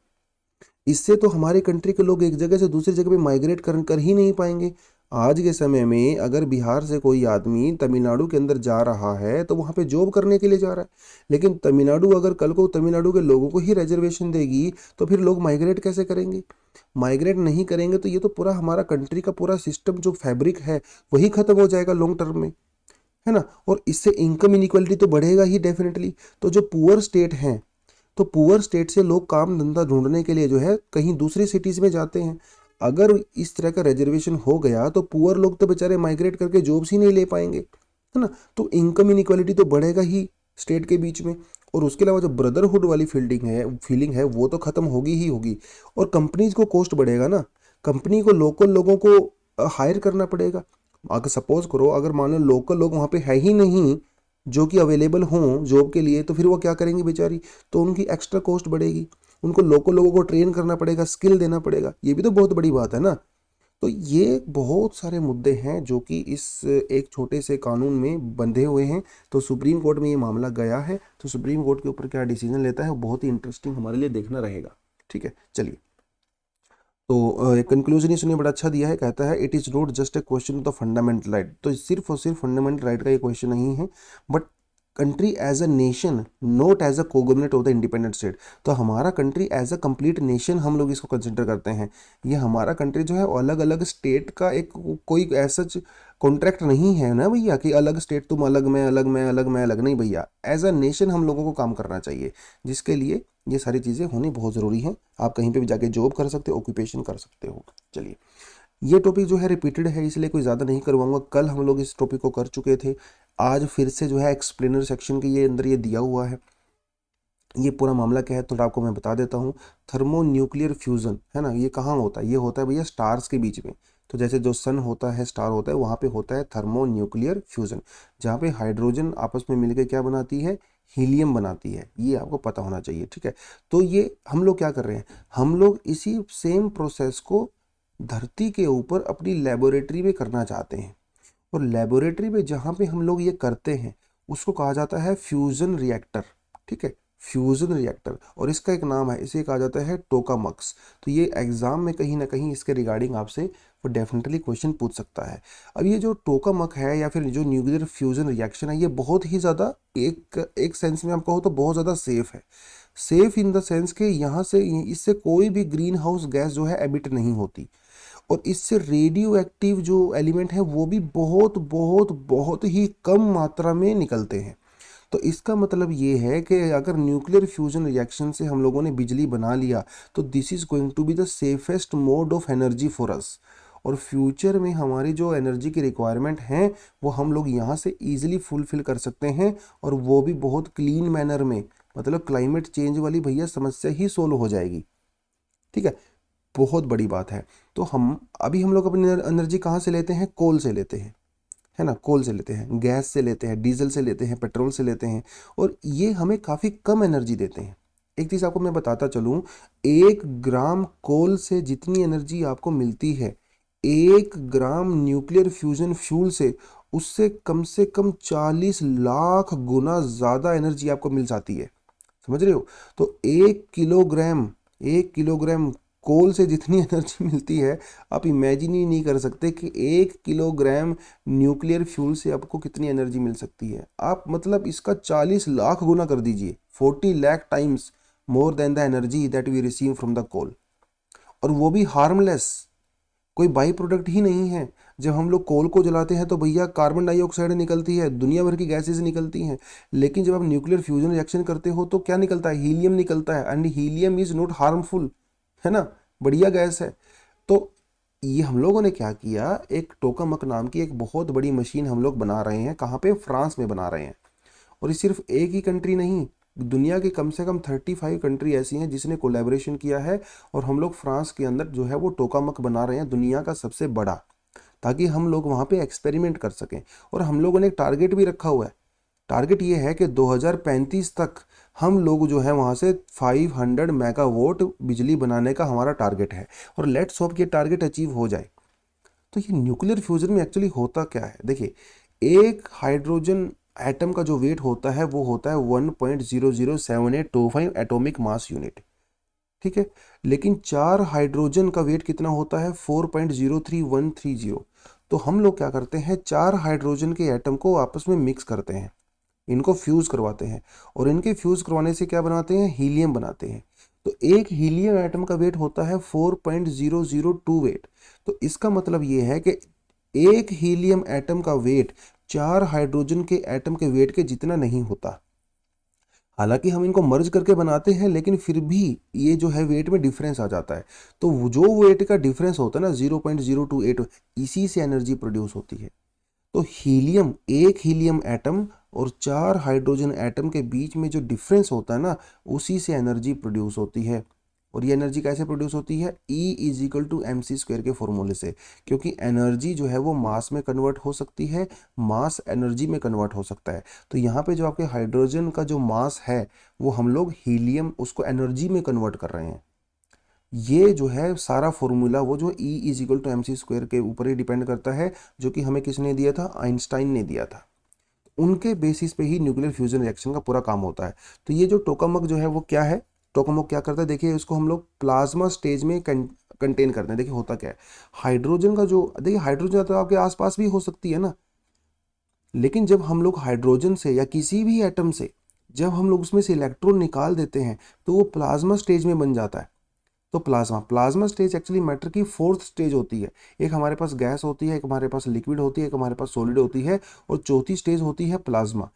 इससे तो हमारे कंट्री के लोग एक जगह से दूसरी जगह पे माइग्रेट कर ही नहीं पाएंगे। आज के समय में अगर बिहार से कोई आदमी तमिलनाडु के अंदर जा रहा है तो वहाँ पे जॉब करने के लिए जा रहा है, लेकिन तमिलनाडु अगर कल को तमिलनाडु के लोगों को ही रिजर्वेशन देगी तो फिर लोग माइग्रेट कैसे करेंगे। माइग्रेट नहीं करेंगे तो ये तो पूरा हमारा कंट्री का पूरा सिस्टम जो फैब्रिक है वही खत्म हो जाएगा लॉन्ग टर्म में, है ना। और इससे इनकम इनइक्वालिटी तो बढ़ेगा ही डेफिनेटली। तो जो पुअर स्टेट हैं, तो पुअर स्टेट से लोग काम धंधा ढूंढने के लिए जो है कहीं दूसरी सिटीज़ में जाते हैं। अगर इस तरह का रिजर्वेशन हो गया तो पुअर लोग तो बेचारे माइग्रेट करके जॉब्स ही नहीं ले पाएंगे, है ना। तो इनकम इनइक्वालिटी तो बढ़ेगा ही स्टेट के बीच में। और उसके अलावा जो ब्रदरहुड वाली फीलिंग है वो तो ख़त्म होगी ही होगी। और कंपनीज को कॉस्ट बढ़ेगा ना, कंपनी को लोकल लोगों को हायर करना पड़ेगा। अगर सपोज करो अगर मान लो लोकल लोग वहाँ पे है ही नहीं जो कि अवेलेबल हों जॉब के लिए, तो फिर वो क्या करेंगी बेचारी, तो उनकी एक्स्ट्रा कॉस्ट बढ़ेगी, उनको लोकल लोगों को ट्रेन करना पड़ेगा, स्किल देना पड़ेगा, ये भी तो बहुत बड़ी बात है ना। तो ये बहुत सारे मुद्दे हैं जो कि इस एक छोटे से कानून में बंधे हुए हैं। तो सुप्रीम कोर्ट में ये मामला गया है, तो सुप्रीम कोर्ट के ऊपर क्या डिसीजन लेता है वो बहुत ही इंटरेस्टिंग हमारे लिए देखना रहेगा। ठीक है, चलिए। तो एक कंक्लूजन ही सुनिए, बड़ा अच्छा दिया है, कहता है it is not just a question of the fundamental right. तो सिर्फ और सिर्फ फंडामेंटल राइट का ये क्वेश्चन नहीं है, but country as a nation not as a कोगवर्नेंट ऑफ द इंडिपेंडेंट स्टेट। तो हमारा country as a complete nation हम लोग इसको कंसिडर करते हैं। ये हमारा कंट्री जो है अलग अलग स्टेट का एक कोई ऐसा कॉन्ट्रैक्ट नहीं है ना भैया कि अलग स्टेट तुम अलग, मैं अलग, मैं अलग, मैं अलग, नहीं भैया। एज अ नेशन हम लोगों को काम करना चाहिए, जिसके लिए ये सारी चीज़ें होनी बहुत ज़रूरी हैं। आप कहीं पे भी जाके जॉब कर सकते हो, ऑक्यूपेशन कर सकते हो। चलिए, ये टॉपिक जो है रिपीटेड है इसलिए कोई ज़्यादा नहीं करवाऊंगा, कल हम लोग इस टॉपिक को कर चुके थे। आज फिर से जो है एक्सप्लेनर सेक्शन के ये अंदर ये दिया हुआ है। ये पूरा मामला क्या है थोड़ा आपको मैं बता देता हूँ। थर्मो न्यूक्लियर फ्यूज़न है ना, ये कहाँ होता है, ये होता है भैया स्टार्स के बीच में। तो जैसे जो सन होता है, स्टार होता है, वहाँ पे होता है थर्मो न्यूक्लियर फ्यूज़न, जहाँ पे हाइड्रोजन आपस में मिलकर क्या बनाती है, हीलियम बनाती है। ये आपको पता होना चाहिए, ठीक है। तो ये हम लोग क्या कर रहे हैं, हम लोग इसी सेम प्रोसेस को धरती के ऊपर अपनी लेबोरेटरी में करना चाहते हैं। और लेबोरेटरी में जहाँ पे हम लोग ये करते हैं उसको कहा जाता है फ्यूज़न रिएक्टर, ठीक है, फ्यूज़न रिएक्टर। और इसका एक नाम है, इसे कहा जाता है टोकामक्स। तो ये एग्ज़ाम में कहीं ना कहीं इसके रिगार्डिंग आपसे वो डेफिनेटली क्वेश्चन पूछ सकता है। अब ये जो टोकामक है या फिर जो न्यूक्लियर फ्यूजन रिएक्शन है, ये बहुत ही ज़्यादा एक सेंस में हम कहो तो बहुत ज़्यादा सेफ है। सेफ इन द सेंस कि यहाँ से इससे कोई भी ग्रीन हाउस गैस जो है एमिट नहीं होती, और इससे रेडियो एक्टिव जो एलिमेंट है वो भी बहुत बहुत बहुत ही कम मात्रा में निकलते हैं। तो इसका मतलब ये है कि अगर न्यूक्लियर फ्यूजन रिएक्शन से हम लोगों ने बिजली बना लिया तो this is going to be the safest mode of energy for us, और फ्यूचर में हमारी जो एनर्जी की रिक्वायरमेंट हैं वो हम लोग यहाँ से ईजिली फुलफिल कर सकते हैं, और वो भी बहुत क्लीन मैनर में, मतलब क्लाइमेट चेंज वाली भैया समस्या ही सोल्व हो जाएगी। ठीक है, बहुत बड़ी बात है। तो हम लोग अपनी एनर्जी कहाँ से लेते हैं? कोल से लेते हैं, है ना, कोल से लेते हैं, गैस से लेते हैं, डीजल से लेते हैं, पेट्रोल से लेते हैं, और ये हमें काफ़ी कम एनर्जी देते हैं। एक चीज़ आपको मैं बताता चलूँ, 1 ग्राम कोल से जितनी एनर्जी आपको मिलती है 1 ग्राम न्यूक्लियर फ्यूजन फ्यूल से कम 40 लाख गुना ज़्यादा एनर्जी आपको मिल जाती है। समझ रहे हो? तो 1 किलोग्राम कोल से जितनी एनर्जी मिलती है, आप इमेजिन ही नहीं कर सकते कि 1 किलोग्राम न्यूक्लियर फ्यूल से आपको कितनी एनर्जी मिल सकती है। आप मतलब इसका 40 लाख गुना कर दीजिए, 40 lakh times more than the energy that we receive from the coal, और वो भी हार्मलेस, कोई बाई प्रोडक्ट ही नहीं है। जब हम लोग कोल को जलाते हैं तो भैया कार्बन डाइऑक्साइड निकलती है, दुनिया भर की गैसेज निकलती हैं, लेकिन जब आप न्यूक्लियर फ्यूजन रिएक्शन करते हो तो क्या निकलता है? हीलियम निकलता है, and helium is not harmful, है ना, बढ़िया गैस है। तो ये हम लोगों ने क्या किया, एक टोकामक नाम की एक बहुत बड़ी मशीन हम लोग बना रहे हैं। कहाँ पे? फ्रांस में बना रहे हैं। और ये सिर्फ एक ही कंट्री नहीं, दुनिया के कम से कम 35 कंट्री ऐसी हैं जिसने कोलैबोरेशन किया है, और हम लोग फ्रांस के अंदर जो है वो टोकामक बना रहे हैं, दुनिया का सबसे बड़ा, ताकि हम लोग वहाँ पे एक्सपेरिमेंट कर सकें। और हम लोगों ने एक टारगेट भी रखा हुआ है। टारगेट ये है कि 2035 तक हम लोग जो है वहाँ से 500 मेगावाट बिजली बनाने का हमारा टारगेट है, और लेट्स होप कि टारगेट अचीव हो जाए। तो ये न्यूक्लियर फ्यूजन में एक्चुअली होता क्या है? देखिए, एक हाइड्रोजन एटम का जो वेट होता है वो होता है 1.007825 एटॉमिक मास यूनिट, ठीक है, लेकिन 4 हाइड्रोजन का वेट कितना होता है? 4.03130। तो हम लोग क्या करते हैं, 4 हाइड्रोजन के एटम को आपस में मिक्स करते हैं, इनको फ्यूज करवाते हैं, और इनके फ्यूज करवाने से क्या बनाते हैं? हीलियम बनाते हैं। तो एक हीलियम एटम का वेट होता है 4.002 वेट। तो इसका मतलब ये है कि एक हीलियम एटम का वेट 4 हाइड्रोजन के एटम के वेट के जितना नहीं होता। हालांकि हम इनको मर्ज करके बनाते हैं, लेकिन फिर भी ये जो है वेट में डिफरेंस आ जाता है। तो जो वेट का डिफरेंस होता है ना 0.028, इसी से एनर्जी प्रोड्यूस होती है। तो हीलियम, एक हीलियम एटम और 4 हाइड्रोजन एटम के बीच में जो डिफरेंस होता है ना, उसी से एनर्जी प्रोड्यूस होती है। और ये एनर्जी कैसे प्रोड्यूस होती है? E=mc² के फॉर्मूले से, क्योंकि एनर्जी जो है वो मास में कन्वर्ट हो सकती है, मास एनर्जी में कन्वर्ट हो सकता है। तो यहाँ पे जो आपके हाइड्रोजन का जो मास है वो हम लोग हीलियम उसको एनर्जी में कन्वर्ट कर रहे हैं। ये जो है सारा फॉर्मूला वो जो E=mc² के ऊपर ही डिपेंड करता है, जो कि हमें किसने दिया था? आइंस्टाइन ने दिया था। उनके बेसिस पे ही न्यूक्लियर फ्यूजन रिएक्शन का पूरा काम होता है। तो ये जो टोकामक जो है वो क्या है? टोकामक क्या करता है? देखिए, इसको हम लोग प्लाज्मा स्टेज में कंटेन करते हैं। देखिए होता क्या है, हाइड्रोजन का जो, देखिए हाइड्रोजन तो आपके आसपास भी हो सकती है ना, लेकिन जब हम लोग हाइड्रोजन से या किसी भी एटम से जब हम लोग उसमें से इलेक्ट्रॉन निकाल देते हैं तो वो प्लाज्मा स्टेज में बन जाता है। तो प्लाज्मा स्टेज एक्चुअली मैटर की 4th स्टेज होती है। एक हमारे पास गैस होती है, एक हमारे पास लिक्विड होती है, एक हमारे पास सॉलिड होती है, और चौथी स्टेज होती है प्लाज्मा।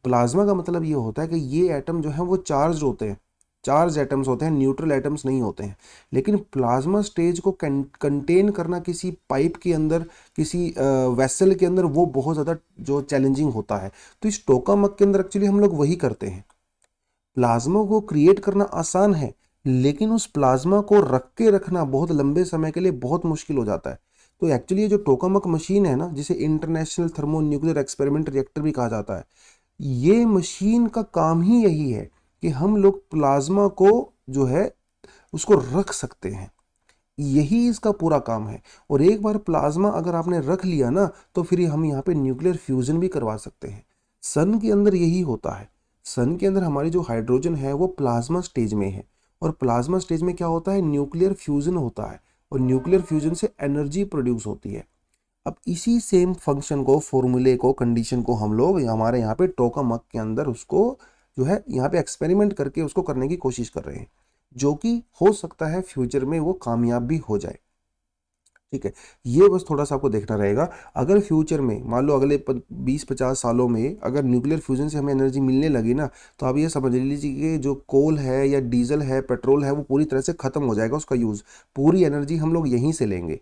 प्लाज्मा का मतलब ये होता है कि ये एटम जो है वो चार्ज होते हैं, चार्ज एटम्स होते हैं, न्यूट्रल एटम्स नहीं होते हैं। लेकिन प्लाज्मा स्टेज को कंटेन करना किसी पाइप के अंदर, किसी वेसल के अंदर, वो बहुत ज़्यादा जो चैलेंजिंग होता है। तो इस टोकामक के अंदर एक्चुअली हम लोग वही करते हैं। प्लाज्मा को क्रिएट करना आसान है, लेकिन उस प्लाज्मा को रख के रखना बहुत लंबे समय के लिए बहुत मुश्किल हो जाता है। तो एक्चुअली ये जो टोकामक मशीन है ना, जिसे international thermo nuclear experiment reactor भी कहा जाता है, ये मशीन का काम ही यही है कि हम लोग प्लाज्मा को जो है उसको रख सकते हैं। यही इसका पूरा काम है। और एक बार प्लाज्मा अगर आपने रख लिया ना, तो फिर हम यहाँ पे न्यूक्लियर फ्यूजन भी करवा सकते हैं। सन के अंदर यही होता है। सन के अंदर हमारी जो हाइड्रोजन है वो प्लाज्मा स्टेज में है, और प्लाज्मा स्टेज में क्या होता है? न्यूक्लियर फ्यूजन होता है, और न्यूक्लियर फ्यूजन से एनर्जी प्रोड्यूस होती है। अब इसी सेम फंक्शन को, फॉर्मूले को, कंडीशन को हम लोग हमारे यहाँ पे टोकामक के अंदर उसको जो है यहाँ पे एक्सपेरिमेंट करके उसको करने की कोशिश कर रहे हैं, जो कि हो सकता है फ्यूचर में वो कामयाब भी हो जाए। ठीक है, ये बस थोड़ा सा आपको देखना रहेगा। अगर फ्यूचर में मान लो अगले 20-50 सालों में अगर न्यूक्लियर फ्यूजन से हमें एनर्जी मिलने लगी ना, तो आप ये समझ लीजिए कि जो कोल है या डीजल है, पेट्रोल है, वो पूरी तरह से खत्म हो जाएगा उसका यूज़, पूरी एनर्जी हम लोग यहीं से लेंगे।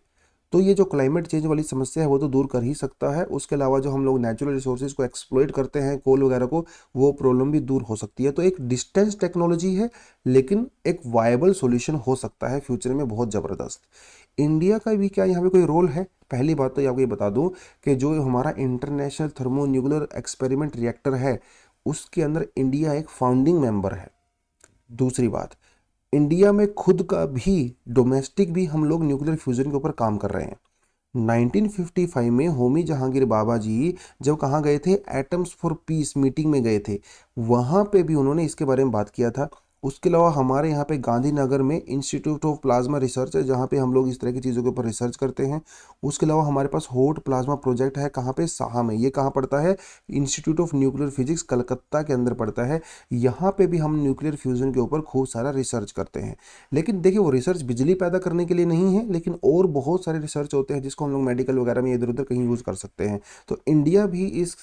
तो ये जो क्लाइमेट चेंज वाली समस्या है वो तो दूर कर ही सकता है, उसके अलावा जो हम लोग नेचुरल रिसोर्सेज को एक्सप्लॉइट करते हैं, कोल वगैरह को, वो प्रॉब्लम भी दूर हो सकती है। तो एक डिस्टेंस टेक्नोलॉजी है, लेकिन एक वायबल सॉल्यूशन हो सकता है फ्यूचर में बहुत ज़बरदस्त। इंडिया का भी क्या यहाँ पे कोई रोल है? पहली बात तो आपको ये बता दूं कि जो हमारा international thermo nuclear experiment reactor है, उसके अंदर इंडिया एक फाउंडिंग मेंबर है। दूसरी बात, इंडिया में खुद का भी डोमेस्टिक भी हम लोग न्यूक्लियर फ्यूजन के ऊपर काम कर रहे हैं। 1955 में होमी जहांगीर बाबा जी जब कहाँ गए थे, एटम्स फॉर पीस मीटिंग में गए थे, वहाँ पे भी उन्होंने इसके बारे में बात किया था। उसके अलावा हमारे यहाँ पे गांधीनगर में इंस्टीट्यूट ऑफ प्लाज्मा रिसर्च है, जहाँ पे हम लोग इस तरह की चीज़ों के ऊपर रिसर्च करते हैं। उसके अलावा हमारे पास हॉट प्लाज्मा प्रोजेक्ट है, कहाँ पे, साहा में। ये कहाँ पड़ता है? Institute of nuclear physics Calcutta के अंदर पड़ता है। यहाँ पे भी हम न्यूक्लियर फ्यूजन के ऊपर खूब सारा रिसर्च करते हैं। लेकिन देखिए, वो रिसर्च बिजली पैदा करने के लिए नहीं है, लेकिन और बहुत सारे रिसर्च होते हैं जिसको हम लोग मेडिकल वगैरह में इधर उधर कहीं यूज़ कर सकते हैं। तो इंडिया भी इस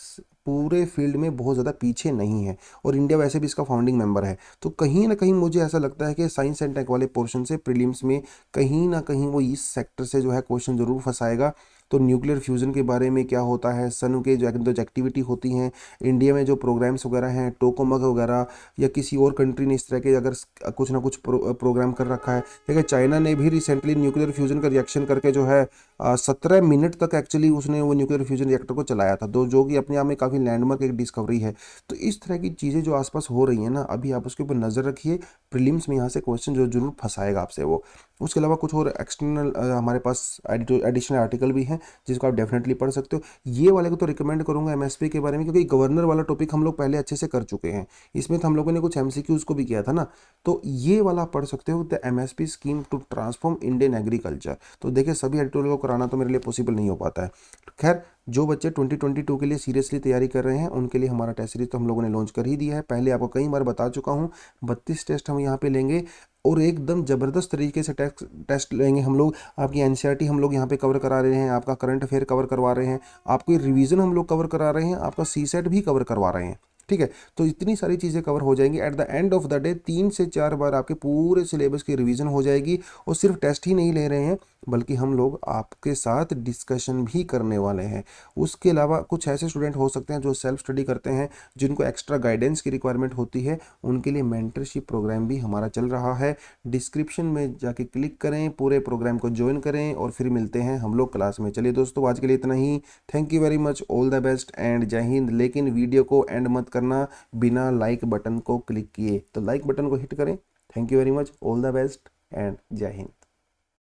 पूरे फील्ड में बहुत ज़्यादा पीछे नहीं है, और इंडिया वैसे भी इसका फाउंडिंग मेंबर है। तो कहीं ना कहीं मुझे ऐसा लगता है कि साइंस एंड टेक वाले पोर्शन से प्रीलिम्स में कहीं ना कहीं वो इस सेक्टर से जो है क्वेश्चन जरूर फंसाएगा। तो न्यूक्लियर फ्यूजन के बारे में क्या होता है, सन के जो एक्टिविटी होती हैं, इंडिया में जो प्रोग्राम्स वगैरह हैं, टोकोमक वगैरह, या किसी और कंट्री ने इस तरह के अगर कुछ ना कुछ प्रोग्राम कर रखा है। देखिए, चाइना ने भी रिसेंटली न्यूक्लियर फ्यूजन का रिएक्शन करके जो है 17 मिनट तक एक्चुअली उसने वो न्यूक्लियर फ्यूजन रिएक्टर को चलाया था, तो जो कि अपने आप में काफ़ी लैंडमार्क एक डिस्कवरी है। तो इस तरह की चीज़ें जो आसपास हो रही हैं ना, अभी आप उसके ऊपर नज़र रखिए। प्रीलिम्स में यहाँ से क्वेश्चन जो जरूर फंसाएगा आपसे वो। उसके अलावा कुछ और एक्सटर्नल हमारे पास एडिशनल आर्टिकल भी हैं जिसको आप डेफिनेटली पढ़ सकते हो। ये वाले को तो रिकमेंड करूंगा एमएसपी के बारे में, क्योंकि गवर्नर वाला टॉपिक हम लोग पहले अच्छे से कर चुके हैं। इसमें तो हम लोगों ने कुछ एमसीक्यूज को भी किया था ना, तो ये वाला पढ़ सकते हो, the MSP scheme to transform Indian agriculture. तो देखिए, सभी एडिटोरियल को कराना तो मेरे लिए पॉसिबल नहीं हो पाता है। खैर, जो बच्चे 2022 के लिए सीरियसली तैयारी कर रहे हैं, उनके लिए हमारा टेस्ट सीरीज तो हम लोगों ने लॉन्च कर ही दिया है। पहले आपको कई बार बता चुका हूँ, 32 टेस्ट हम यहाँ पे लेंगे, और एकदम ज़बरदस्त तरीके से टेस्ट लेंगे हम लोग। आपकी एनसीईआरटी हम लोग यहाँ पे कवर करा रहे हैं, आपका करंट अफेयर कवर करवा रहे हैं, आपकी रिवीजन हम लोग कवर करा रहे हैं, आपका सीसेट भी कवर करवा रहे हैं। ठीक है, तो इतनी सारी चीज़ें कवर हो जाएंगी। At the end of the day 3 से 4 बार आपके पूरे सिलेबस की रिवीजन हो जाएगी। और सिर्फ टेस्ट ही नहीं ले रहे हैं, बल्कि हम लोग आपके साथ डिस्कशन भी करने वाले हैं। उसके अलावा कुछ ऐसे स्टूडेंट हो सकते हैं जो सेल्फ स्टडी करते हैं, जिनको एक्स्ट्रा गाइडेंस की रिक्वायरमेंट होती है, उनके लिए मेंटरशिप प्रोग्राम भी हमारा चल रहा है। डिस्क्रिप्शन में जाके क्लिक करें, पूरे प्रोग्राम को ज्वाइन करें, और फिर मिलते हैं हम लोग क्लास में। चलिए दोस्तों, आज के लिए इतना ही। Thank you very much, all the best and जय हिंद। लेकिन वीडियो को एंड मत करना बिना लाइक बटन को क्लिक किए, तो लाइक बटन को हिट करें। Thank you very much, all the best and जय हिंद।